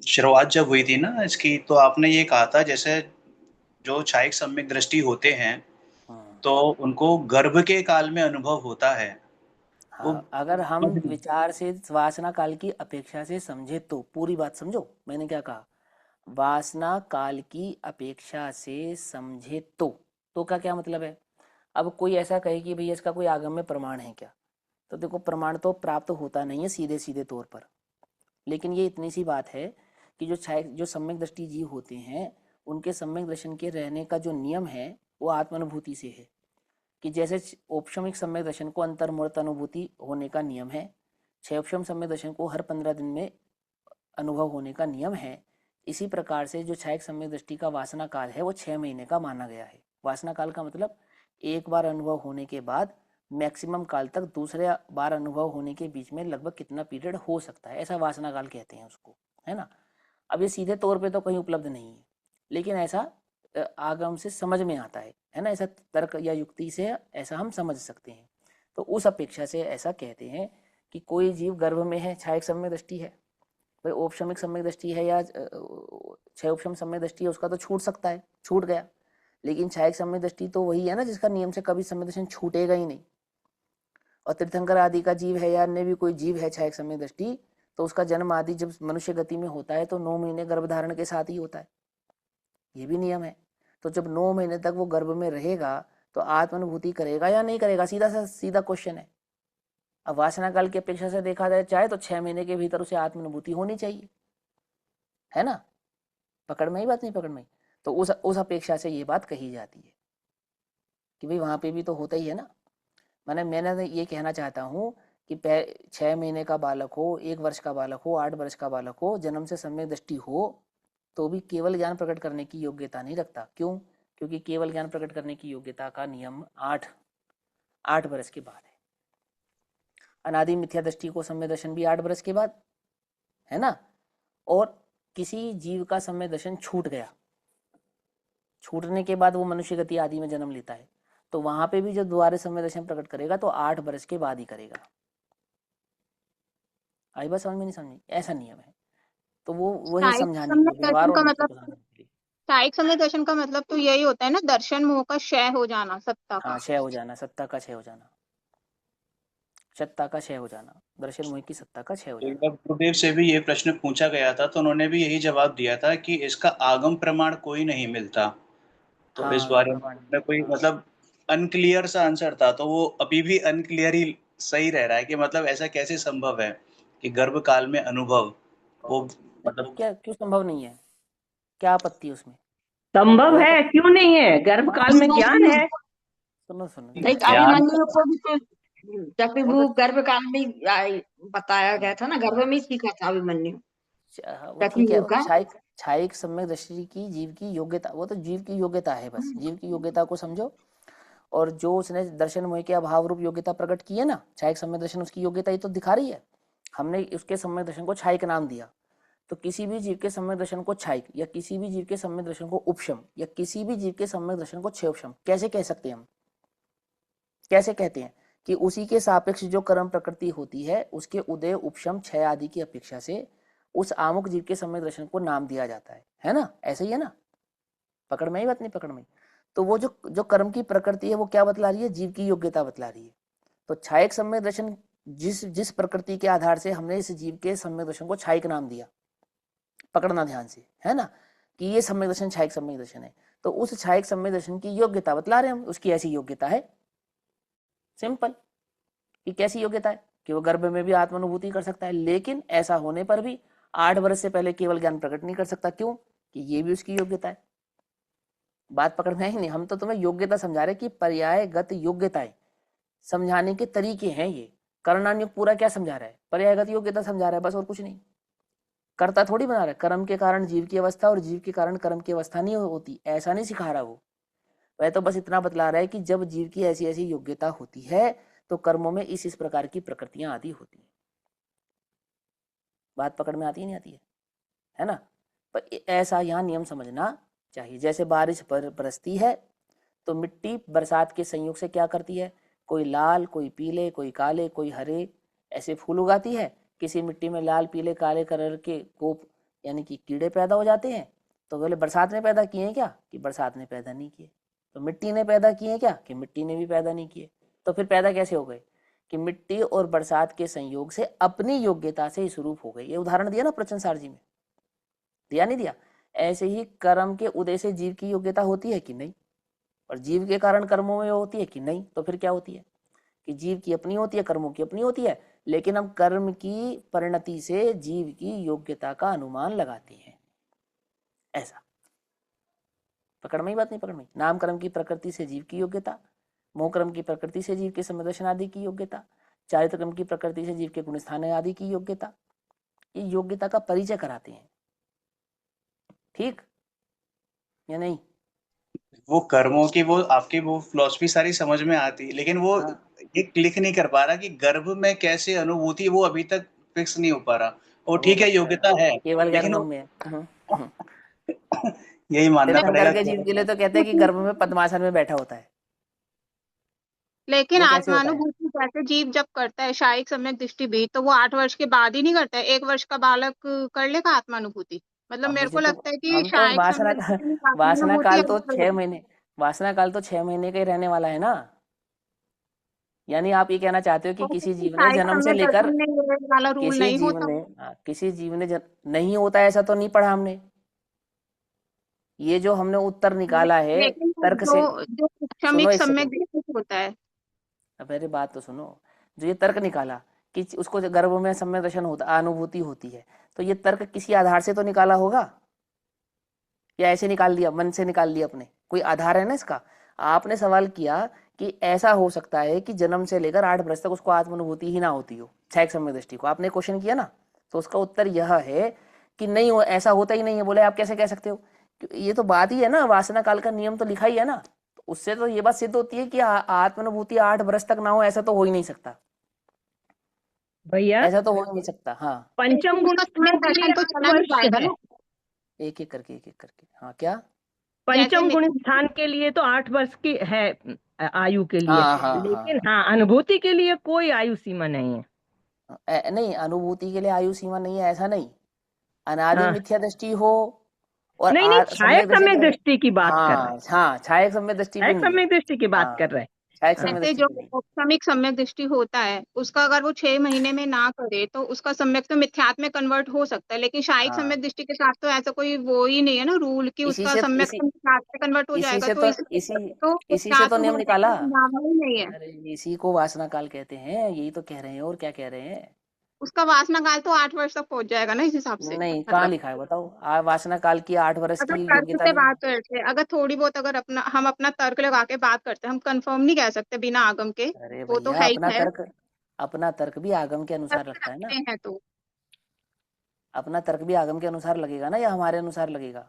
शुरुआत जब हुई थी ना इसकी, तो आपने ये कहा था जैसे जो क्षायिक सम्यक दृष्टि होते हैं हाँ तो उनको गर्भ के काल में अनुभव होता है। वो हाँ, अगर हम विचार से वासना काल की अपेक्षा से समझे तो, पूरी बात समझो मैंने क्या कहा, वासना काल की अपेक्षा से समझे तो का क्या मतलब है। अब कोई ऐसा कहे कि भैया इसका कोई आगम में प्रमाण है क्या, तो देखो प्रमाण तो प्राप्त होता नहीं है सीधे सीधे तौर पर, लेकिन ये इतनी सी बात है कि जो सम्यक दृष्टि जीव होते हैं उनके सम्यक दर्शन के रहने का जो नियम है वो आत्मानुभूति से है। कि जैसे औपशमिक सम्यक दर्शन को अंतर्मूर्त अनुभूति होने का नियम है, क्षयोपशम सम्यक दर्शन को हर 15 दिन में अनुभव होने का नियम है, इसी प्रकार से जो क्षयिक सम्यक दृष्टि का वासना काल है वो 6 महीने का माना गया है। वासना काल का मतलब एक बार अनुभव होने के बाद मैक्सिमम काल तक दूसरे बार अनुभव होने के बीच में लगभग कितना पीरियड हो सकता है, ऐसा वासना काल कहते हैं उसको, है ना। अब ये सीधे तौर पे तो कहीं उपलब्ध नहीं है, लेकिन ऐसा आगम से समझ में आता है ना, ऐसा तर्क या युक्ति से ऐसा हम समझ सकते हैं। तो उस अपेक्षा से ऐसा कहते हैं कि कोई जीव गर्भ में है, क्षयिक सम्यक दृष्टि है, भाई औपशमिक सम्यक दृष्टि है या क्षय उपशम सम्यक दृष्टि है उसका तो छूट सकता है, छूट गया। लेकिन क्षयिक सम्यक दृष्टि तो वही है ना जिसका नियम से कभी सम्यक दर्शन छूटेगा ही नहीं। और तीर्थंकर आदि का जीव है या अन्य भी कोई जीव है क्षयिक सम्यक दृष्टि, तो उसका जन्म आदि जब मनुष्य गति में होता है तो 9 महीने गर्भधारण के साथ ही होता है, ये भी नियम है। तो जब 9 महीने तक वो गर्भ में रहेगा तो आत्मानुभूति करेगा या नहीं करेगा, सीधा क्वेश्चन है। अब वासना काल की अपेक्षा से देखा जाए चाहे तो 6 महीने के भीतर उसे आत्मानुभूति होनी चाहिए, है ना। पकड़ में ही बात नहीं, पकड़ में ही। तो उस अपेक्षा से ये बात कही जाती है कि भाई वहां पे भी तो होता ही है ना। मैंने तो ये कहना चाहता हूँ कि 6 महीने का बालक हो, 1 वर्ष का बालक हो, 8 वर्ष का बालक हो, जन्म से सम्यक दृष्टि हो तो भी केवल ज्ञान प्रकट करने की योग्यता नहीं रखता। क्यों? क्योंकि केवल ज्ञान प्रकट करने की योग्यता का नियम 8 वर्ष के बाद है। अनादि मिथ्या दृष्टि को सम्यक दर्शन भी 8 वर्ष के बाद, है ना। और किसी जीव का सम्यक दर्शन छूट गया, छूटने के बाद वो मनुष्य गति आदि में जन्म लेता है, तो वहां पे भी जब दोबारा सम्यक दर्शन प्रकट करेगा तो 8 वर्ष के बाद ही करेगा। आई बात समझ में नहीं समझी, ऐसा नियम है। तो वो वही साइक समझाने के सम्यक लिए, व्यवहार दर्शन और का नीति को मतलब, समझाने के लिए। साइक सम्यक दर्शन का मतलब तो यही होता है ना, दर्शन मोह का क्षय हो जाना, सत्ता हाँ, का। क्षय हो जाना, सत्ता का क्षय हो जाना, सत्ता का क्षय हो जाना, दर्शन मोह की सत्ता का क्षय हो एक जाना। बार गुरुदेव से भी ये प्रश्न पूछा गया था तो उन्होंने भी यही जवाब दिया था कि इसका आगम प्रमाण कोई नहीं मिलता। तो इस हाँ बारे प्रमाण, में कोई हाँ मतलब अनक्लियर सा आंसर था, तो वो अभी भी अनक्लियर ही सही रह रहा है कि मतलब ऐसा कैसे संभव है कि गर्भ काल में अनुभव वो नहीं, मतलब। क्या क्यों संभव नहीं है, क्या आपत्ति है उसमें। संभव यह तो है, क्यों नहीं है? गर्भ काल में ज्ञान है। सुनो सुनो, लाइक ज्ञान अभिमन्यु को भी तो जब भी वो वो तो गर्भ काल में बताया गया था ना, गर्भ में ही सीखा था अभिमन्यु वो ठीक है, सतयुग का। क्षायिक क्षायिक सम्यक दृष्टि की जीव की योग्यता, वो तो जीव की योग्यता है, बस जीव की योग्यता को समझो। और जो उसने दर्शन मोह के अभाव रूप योग्यता प्रकट की है ना, क्षायिक सम्यक दर्शन उसकी योग्यता ही तो दिखा रही है। हमने उसके सम्यक दर्शन को क्षायिक नाम दिया, तो किसी भी जीव के सम्यक दर्शन को क्षायिक, या किसी भी जीव के सम्यक दर्शन को उपशम, या किसी भी जीव के सम्यक दर्शन को क्षयोपशम कैसे कह सकते हैं हम, कैसे कहते हैं कि उसी के सापेक्ष जो कर्म प्रकृति होती है उसके उदय उपशम क्षय आदि की अपेक्षा से उस आमुक जीव के सम्यक दर्शन को नाम दिया जाता है ना, ऐसे ही है ना। पकड़ में ही बात नहीं, पकड़ में। तो वो जो जो कर्म की प्रकृति है वो क्या बतला रही है, जीव की योग्यता बतला रही है। तो क्षायिक सम्यक दर्शन जिस जिस प्रकृति के आधार से हमने इस जीव के सम्यक दर्शन को क्षायिक नाम दिया, पकड़ना ध्यान से, है ना, कि ये सम्यक दर्शन क्षायिक सम्यक दर्शन है, तो उस क्षायिक सम्यक दर्शन की योग्यता बतला रहे हैं हम, उसकी ऐसी योग्यता है, सिंपल। कि कैसी योग्यता है कि वो गर्भ में भी आत्मानुभूति कर सकता है, लेकिन ऐसा होने पर भी 8 वर्ष से पहले केवल ज्ञान प्रकट नहीं कर सकता। क्यों? कि ये भी उसकी योग्यता है। बात पकड़ में आई नहीं, हम तो तुम्हें योग्यता समझा रहे कि पर्यायगत योग्यताएं समझाने के तरीके हैं ये। कर्णानुयोग पूरा क्या समझा रहा है, पर्यायगत योग्यता समझा रहा है बस, और कुछ नहीं। कर्ता थोड़ी बना रहा है, कर्म के कारण जीव की अवस्था और जीव के कारण कर्म की अवस्था नहीं होती, ऐसा नहीं सिखा रहा वो। वह तो बस इतना बतला रहा है कि जब जीव की ऐसी ऐसी योग्यता होती है तो कर्मों में इस प्रकार की प्रकृतियां आदि होती हैं। बात पकड़ में आती है नहीं आती है ना। पर ऐसा यहाँ नियम समझना चाहिए, जैसे बारिश बरसती है तो मिट्टी बरसात के संयोग से क्या करती है, कोई लाल, कोई पीले, कोई काले, कोई हरे, ऐसे फूल उगाती है। किसी मिट्टी में लाल, पीले, काले कलर के कोप यानी कि कीड़े पैदा हो जाते हैं। तो बोले बरसात ने पैदा किए हैं क्या? कि बरसात ने पैदा नहीं किए। तो मिट्टी ने पैदा किए हैं क्या? कि मिट्टी ने भी पैदा नहीं किए। तो फिर पैदा कैसे हो गए? कि मिट्टी और बरसात के संयोग से अपनी योग्यता से इस रूप हो गए। ये उदाहरण दिया ना प्रचन सार जी में, दिया नहीं दिया? ऐसे ही कर्म के उदय से जीव की योग्यता होती है कि नहीं, और जीव के कारण कर्मों में होती है कि नहीं? तो फिर क्या होती है कि जीव की अपनी होती है, कर्मों की अपनी होती है, लेकिन हम कर्म की परिणति से जीव की योग्यता का अनुमान लगाते हैं। ऐसा पकड़ में ही बात नहीं? पकड़ में नाम कर्म की प्रकृति से जीव की योग्यता, मोह कर्म की प्रकृति से जीव के संवेदन आदि की योग्यता, चारित्र कर्म की प्रकृति से जीव के गुण स्थान आदि की योग्यता, ये योग्यता का परिचय कराते हैं। ठीक या नहीं? वो कर्मों की वो आपकी वो फिलॉसफी सारी समझ में आती, लेकिन वो ये क्लिक नहीं कर पा रहा कि गर्भ में कैसे अनुभूति, वो अभी तक फिक्स नहीं हो पा रहा। वो ठीक है, योग्यता है, केवल लेकिन गर्भ वो में यही मानना तीर्थंकर पड़ेगा के जीव के लिए तो कहते हैं कि गर्भ में पद्मासन में बैठा होता है। लेकिन वो कैसे होता है? आत्मानुभूति जैसे जीव जब करता है शारीरिक सम्यक दृष्टि भी, तो वो 8 वर्ष के बाद ही नहीं करता है। 1 वर्ष का बालक कर लेगा आत्मानुभूति। मतलब अब मेरे मुझे को तो लगता है कि हम तो शारीरिक वासना सम्यक दृष्टि में वासना आत्मानुभूति काल तो अलग 6 होगी। महीने वासना काल तो 6 महीने का ही रहने वाला है ना। यानी आप ये कहना चाहते हो कि और किसी किसी जीव ने शारीरिक जन्म से सम्यक लेकर दर्शन में ये वाला रूल किसी नहीं जीव होता। ने किसी जीव ने नहीं होता ऐसा तो नहीं पढ़ा हमने। ये जो हमने उत्तर निकाला है लेकिन तर्क से, जो सुनो क्षमिक एक सम्यक सेकंड, दृष्टि होता है, अब मेरी बात तो सुनो। जो ये तर्क निकाला कि उसको गर्भ में सम्यक दर्शन होता, अनुभूति होती है, तो ये तर्क किसी आधार से तो निकाला होगा, या ऐसे निकाल दिया, मन से निकाल दिया अपने? कोई आधार है ना इसका? आपने सवाल किया कि ऐसा हो सकता है कि जन्म से लेकर 8 वर्ष तक उसको आत्मानुभूति ही ना होती हो, क्षयिक सम्यक दृष्टि को। आपने क्वेश्चन किया ना, तो उसका उत्तर यह है कि नहीं हो, ऐसा होता ही नहीं है। बोले आप कैसे कह सकते हो? ये तो बात ही है ना, वासना काल का नियम तो लिखा ही है ना। तो उससे तो ये बात सिद्ध होती है कि आत्मानुभूति 8 वर्ष तक ना हो, ऐसा तो हो ही नहीं सकता। भैया ऐसा तो हो ही नहीं सकता। हाँ, पंचम गुण स्थान के लिए दर्शन तो 8 चला नहीं वर्ष जाएगा है। ना। एक एक करके। हाँ, क्या? पंचम गुण स्थान के लिए तो 8 वर्ष की है आयु के लिए, हाँ, लेकिन हाँ अनुभूति के लिए कोई आयु सीमा नहीं है। नहीं, अनुभूति के लिए आयु सीमा नहीं है, ऐसा नहीं। अनादि हाँ मिथ्या दृष्टि हो और नहीं छायक सम्यक दृष्टि, दृष्टि की बात कर रहे हैं। हाँ, छायक सम्यक दृष्टि भी छायक नहीं है। सम्यक दृष्टि की बात हाँ, कर रहे हैं। छायक हाँ। सम्यक जैसे दृष्टि जो भी नहीं। क्षमिक सम्यक दृष्टि होता है, उसका अगर वो 6 महीने में ना करे तो उसका सम्यक तो मिथ्यात्व में कन्वर्ट हो सकता है। लेकिन शारीरिक हाँ, सम्यक दृष्टि के साथ तो ऐसा कोई वो ही नहीं है ना रूल कि इसी उसका से सम्यक इसी तो मिथ्यात्व में कन्वर्ट हो इसी जाएगा। से तो तो इसलिए इसी तो इसी से तो मिथ्यात्व नियम होने निकाला। की संभावना ही नहीं है। अरे इसी को वासना काल कहते हैं, यही तो कह रहे हैं। और क्या कह रहे हैं? उसका वासना काल तो 8 वर्ष तक पहुंच जाएगा ना इस हिसाब से। नहीं, कहाँ मतलब लिखा है बताओ? वासना काल की 8 वर्ष अगर की तर्क योग्यता से नहीं। बात करते हैं, अगर थोड़ी बहुत अगर हम अपना तर्क लगा के बात करते हैं, हम कंफर्म नहीं कह सकते बिना आगम के। अरे वो तो भैया, है ही है। अपना तर्क भी आगम के अनुसार तर्क लगता है ना। रखते हैं तो अपना तर्क भी आगम के अनुसार लगेगा ना, या हमारे अनुसार लगेगा?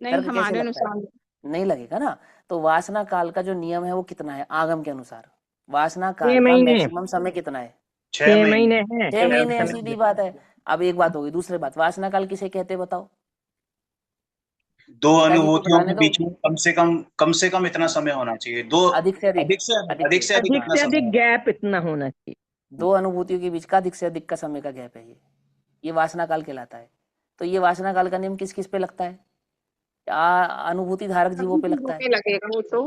नहीं, तर्क कैसे हमारे लगता है? अनुसार नहीं लगेगा ना। तो वासना काल का जो नियम है वो कितना है आगम के अनुसार? वासना 6 काल का महीने मैक्सिमम समय कितना है? 6 महीने है 6 महीने है, समय सीधी बात है। अब एक बात होगी, दूसरी बात, वासना काल किसे कहते हैं बताओ? दो पिताजी को अनुभूतियों बताने के दो। बीच में कम से कम इतना समय होना चाहिए। दो अधिक से अधिक, अधिक से अधिक अधिक कितना से समय अधिक होना? गैप इतना होना चाहिए। 2 अनुभूतियों के बीच का अधिक से अधिक का समय का गैप है, ये वासना काल कहलाता है। तो ये वासना काल का नियम किस किस पे लगता है? अनुभूति धारक जीवों पे लगता है लगेगा वो तो।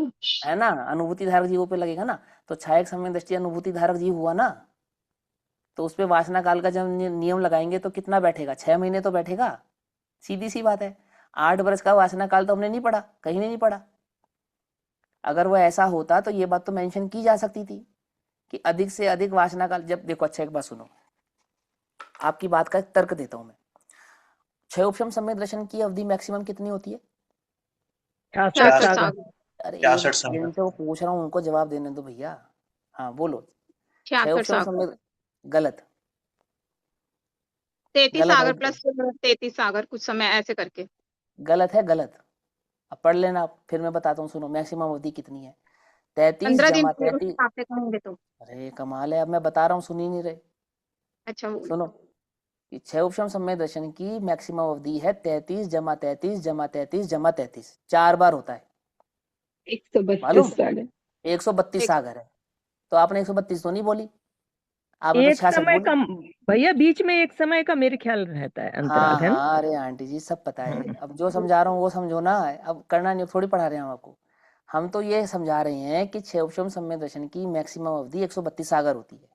है ना? अनुभूति धारक जीवों पे लगेगा ना। तो छायक सम्यक दृष्टि अनुभूति धारक जीव हुआ ना, तो उस पे वासना काल का जब नियम लगाएंगे तो कितना बैठेगा? 6 महीने तो बैठेगा। सीधी सी बात है। 8 वर्ष का वासना काल तो हमने नहीं पढ़ा, कहीं नहीं पढ़ा। अगर वो ऐसा होता तो ये बात तो मेंशन की जा सकती थी कि अधिक से अधिक वासना काल। जब देखो, अच्छा एक बात सुनो, आपकी बात का एक तर्क देता हूं मैं। 6 उपशम सम्यक दर्शन की अवधि मैक्सिमम कितनी होती है? 66 साल। अरे 66 साल। जिनसे वो पूछ रहा हूँ उनको जवाब देने दो भैया। हाँ बोलो। 66 उपशम सागर सम्यक गलत 33 गलत सागर है, प्लस 33 सागर कुछ समय ऐसे करके। गलत है, गलत। अब पढ़ लेना आप, फिर मैं बताता हूँ। सुनो, मैक्सिमम अवधि कितनी है? 33 15 दिन जमा के उस 33। हिसाब से कहेंगे तो। अरे कमाल है, अब मैं बता रहा हूँ, सुन ही नहीं रहे। अच्छा सुनो, 6 उपशम सम्यक दर्शन की मैक्सिमम अवधि है 33 जमा 33 जमा 33 जमा 33, 4 बार होता है। 132 मालूम? सागर 132 सागर है। तो आपने 132 तो नहीं बोली, आपने तो एक 66 समय बोली। का भैया, बीच में एक समय का मेरे ख्याल रहता है अंतराल, हाँ है ना? हाँ, अरे आंटी जी सब पता है, हाँ। अब जो समझा रहा हूँ वो समझो ना, अब करना नहीं, थोड़ी पढ़ा रहे हैं हम आपको। हम तो ये समझा रहे हैं कि क्षयोपम सम्य दर्शन की मैक्सिमम अवधि 132 सागर होती है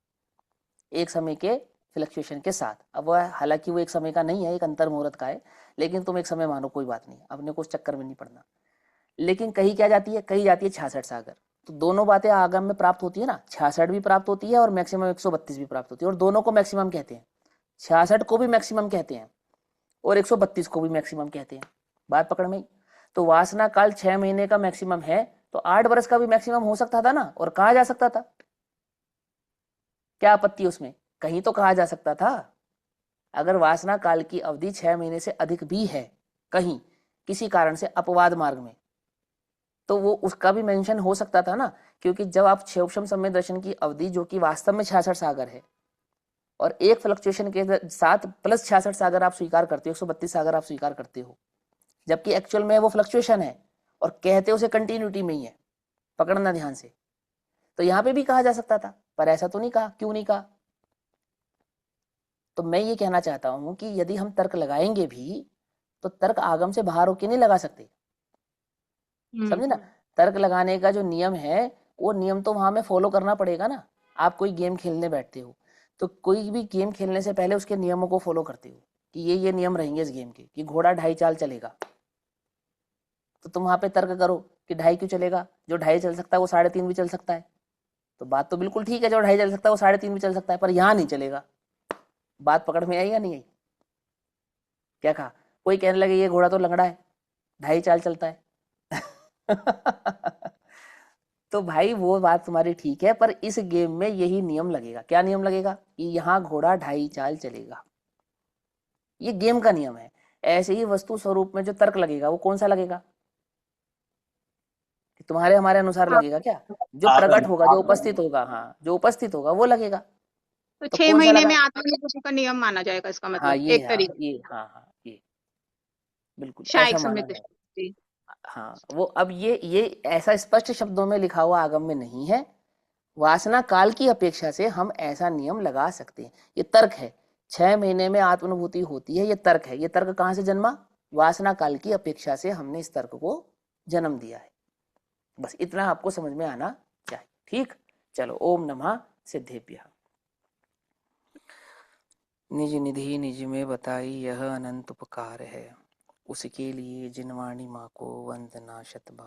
एक समय के फ्लक्चुएशन के साथ। अब वह हालांकि वो एक समय का नहीं है, एक अंतर मुहूर्त का है, लेकिन तुम एक समय मानो, कोई बात नहीं, अपने को उस चक्कर में नहीं पड़ना। लेकिन कही क्या जाती है, कही जाती है 66 सागर। तो दोनों बातें आगम में प्राप्त होती है ना, 66 भी प्राप्त होती है और मैक्सिमम 132 भी प्राप्त होती है, और दोनों को मैक्सिमम कहते हैं। 66 को भी मैक्सिमम कहते हैं और 132 को भी मैक्सिमम कहते हैं। बात पकड़ में ही। तो वासना काल 6 महीने का मैक्सिमम है, तो 8 वर्ष का भी मैक्सिमम हो सकता था ना, और कहा जा सकता था, क्या आपत्ति उसमें, कहीं तो कहा जा सकता था। अगर वासना काल की अवधि 6 महीने से अधिक भी है कहीं किसी कारण से अपवाद मार्ग में, तो वो उसका भी मेंशन हो सकता था ना, क्योंकि जब आप क्षयोपम सम्य दर्शन की अवधि जो कि वास्तव में 66 सागर है और एक फ्लक्चुएशन के साथ प्लस 66 सागर आप स्वीकार करते हो, 132 सागर आप स्वीकार करते हो, जबकि एक्चुअल में वो फ्लक्चुएशन है और कहते उसे कंटिन्यूटी में ही है, पकड़ना ध्यान से। तो यहाँ पे भी कहा जा सकता था, पर ऐसा तो नहीं कहा, क्यों नहीं कहा? तो मैं ये कहना चाहता हूं कि यदि हम तर्क लगाएंगे भी तो तर्क आगम से बाहर होके नहीं लगा सकते, समझे ना? तर्क लगाने का जो नियम है वो नियम तो वहां में फॉलो करना पड़ेगा ना। आप कोई गेम खेलने बैठते हो तो कोई भी गेम खेलने से पहले उसके नियमों को फॉलो करते हो कि ये नियम रहेंगे इस गेम के, कि घोड़ा 2.5 चाल चलेगा, तो तुम वहां पे तर्क करो कि 2.5 क्यों चलेगा, जो 2.5 चल सकता है वो 3.5 भी चल सकता है। तो बात तो बिल्कुल ठीक है, जो 2.5 चल सकता है वो 3.5 भी चल सकता है, पर यहाँ नहीं चलेगा। बात पकड़ में आई या नहीं आई? क्या कहा? कोई कहने लगे ये घोड़ा तो लंगड़ा है, 2.5 चाल चलता है। तो भाई वो बात तुम्हारी ठीक है, पर इस गेम में यही नियम लगेगा। क्या नियम लगेगा? कि यहाँ घोड़ा 2.5 चाल चलेगा, ये गेम का नियम है। ऐसे ही वस्तु स्वरूप में जो तर्क लगेगा वो कौन सा लगेगा? कि तुम्हारे हमारे अनुसार लगेगा क्या? जो आगम। प्रकट होगा, जो उपस्थित होगा, हाँ जो उपस्थित होगा वो लगेगा। तो तो 6 कौन सा महीने लगा? में आत्मनिर्भर का नियम माना जाएगा, इसका हाँ मतलब ये, एक हाँ तरीके ये, हाँ हाँ ये बिल्कुल ऐसा शायक माना समय जाए। दृष्टि। हाँ वो अब ये ऐसा स्पष्ट शब्दों में लिखा हुआ आगम में नहीं है। वासना काल की अपेक्षा से हम ऐसा नियम लगा सकते हैं, ये तर्क है। 6 महीने में आत्मानुभूति होती है, ये तर्क है। ये तर्क कहाँ से जन्मा? वासना काल की अपेक्षा से हमने इस तर्क को जन्म दिया है। बस इतना आपको समझ में आना चाहिए। ठीक, चलो, ओम नमः सिद्धेभ्यः। निज निधि निज में बताई यह अनंत उपकार है, उसके लिए जिनवाणी माँ को वंदना शत बार।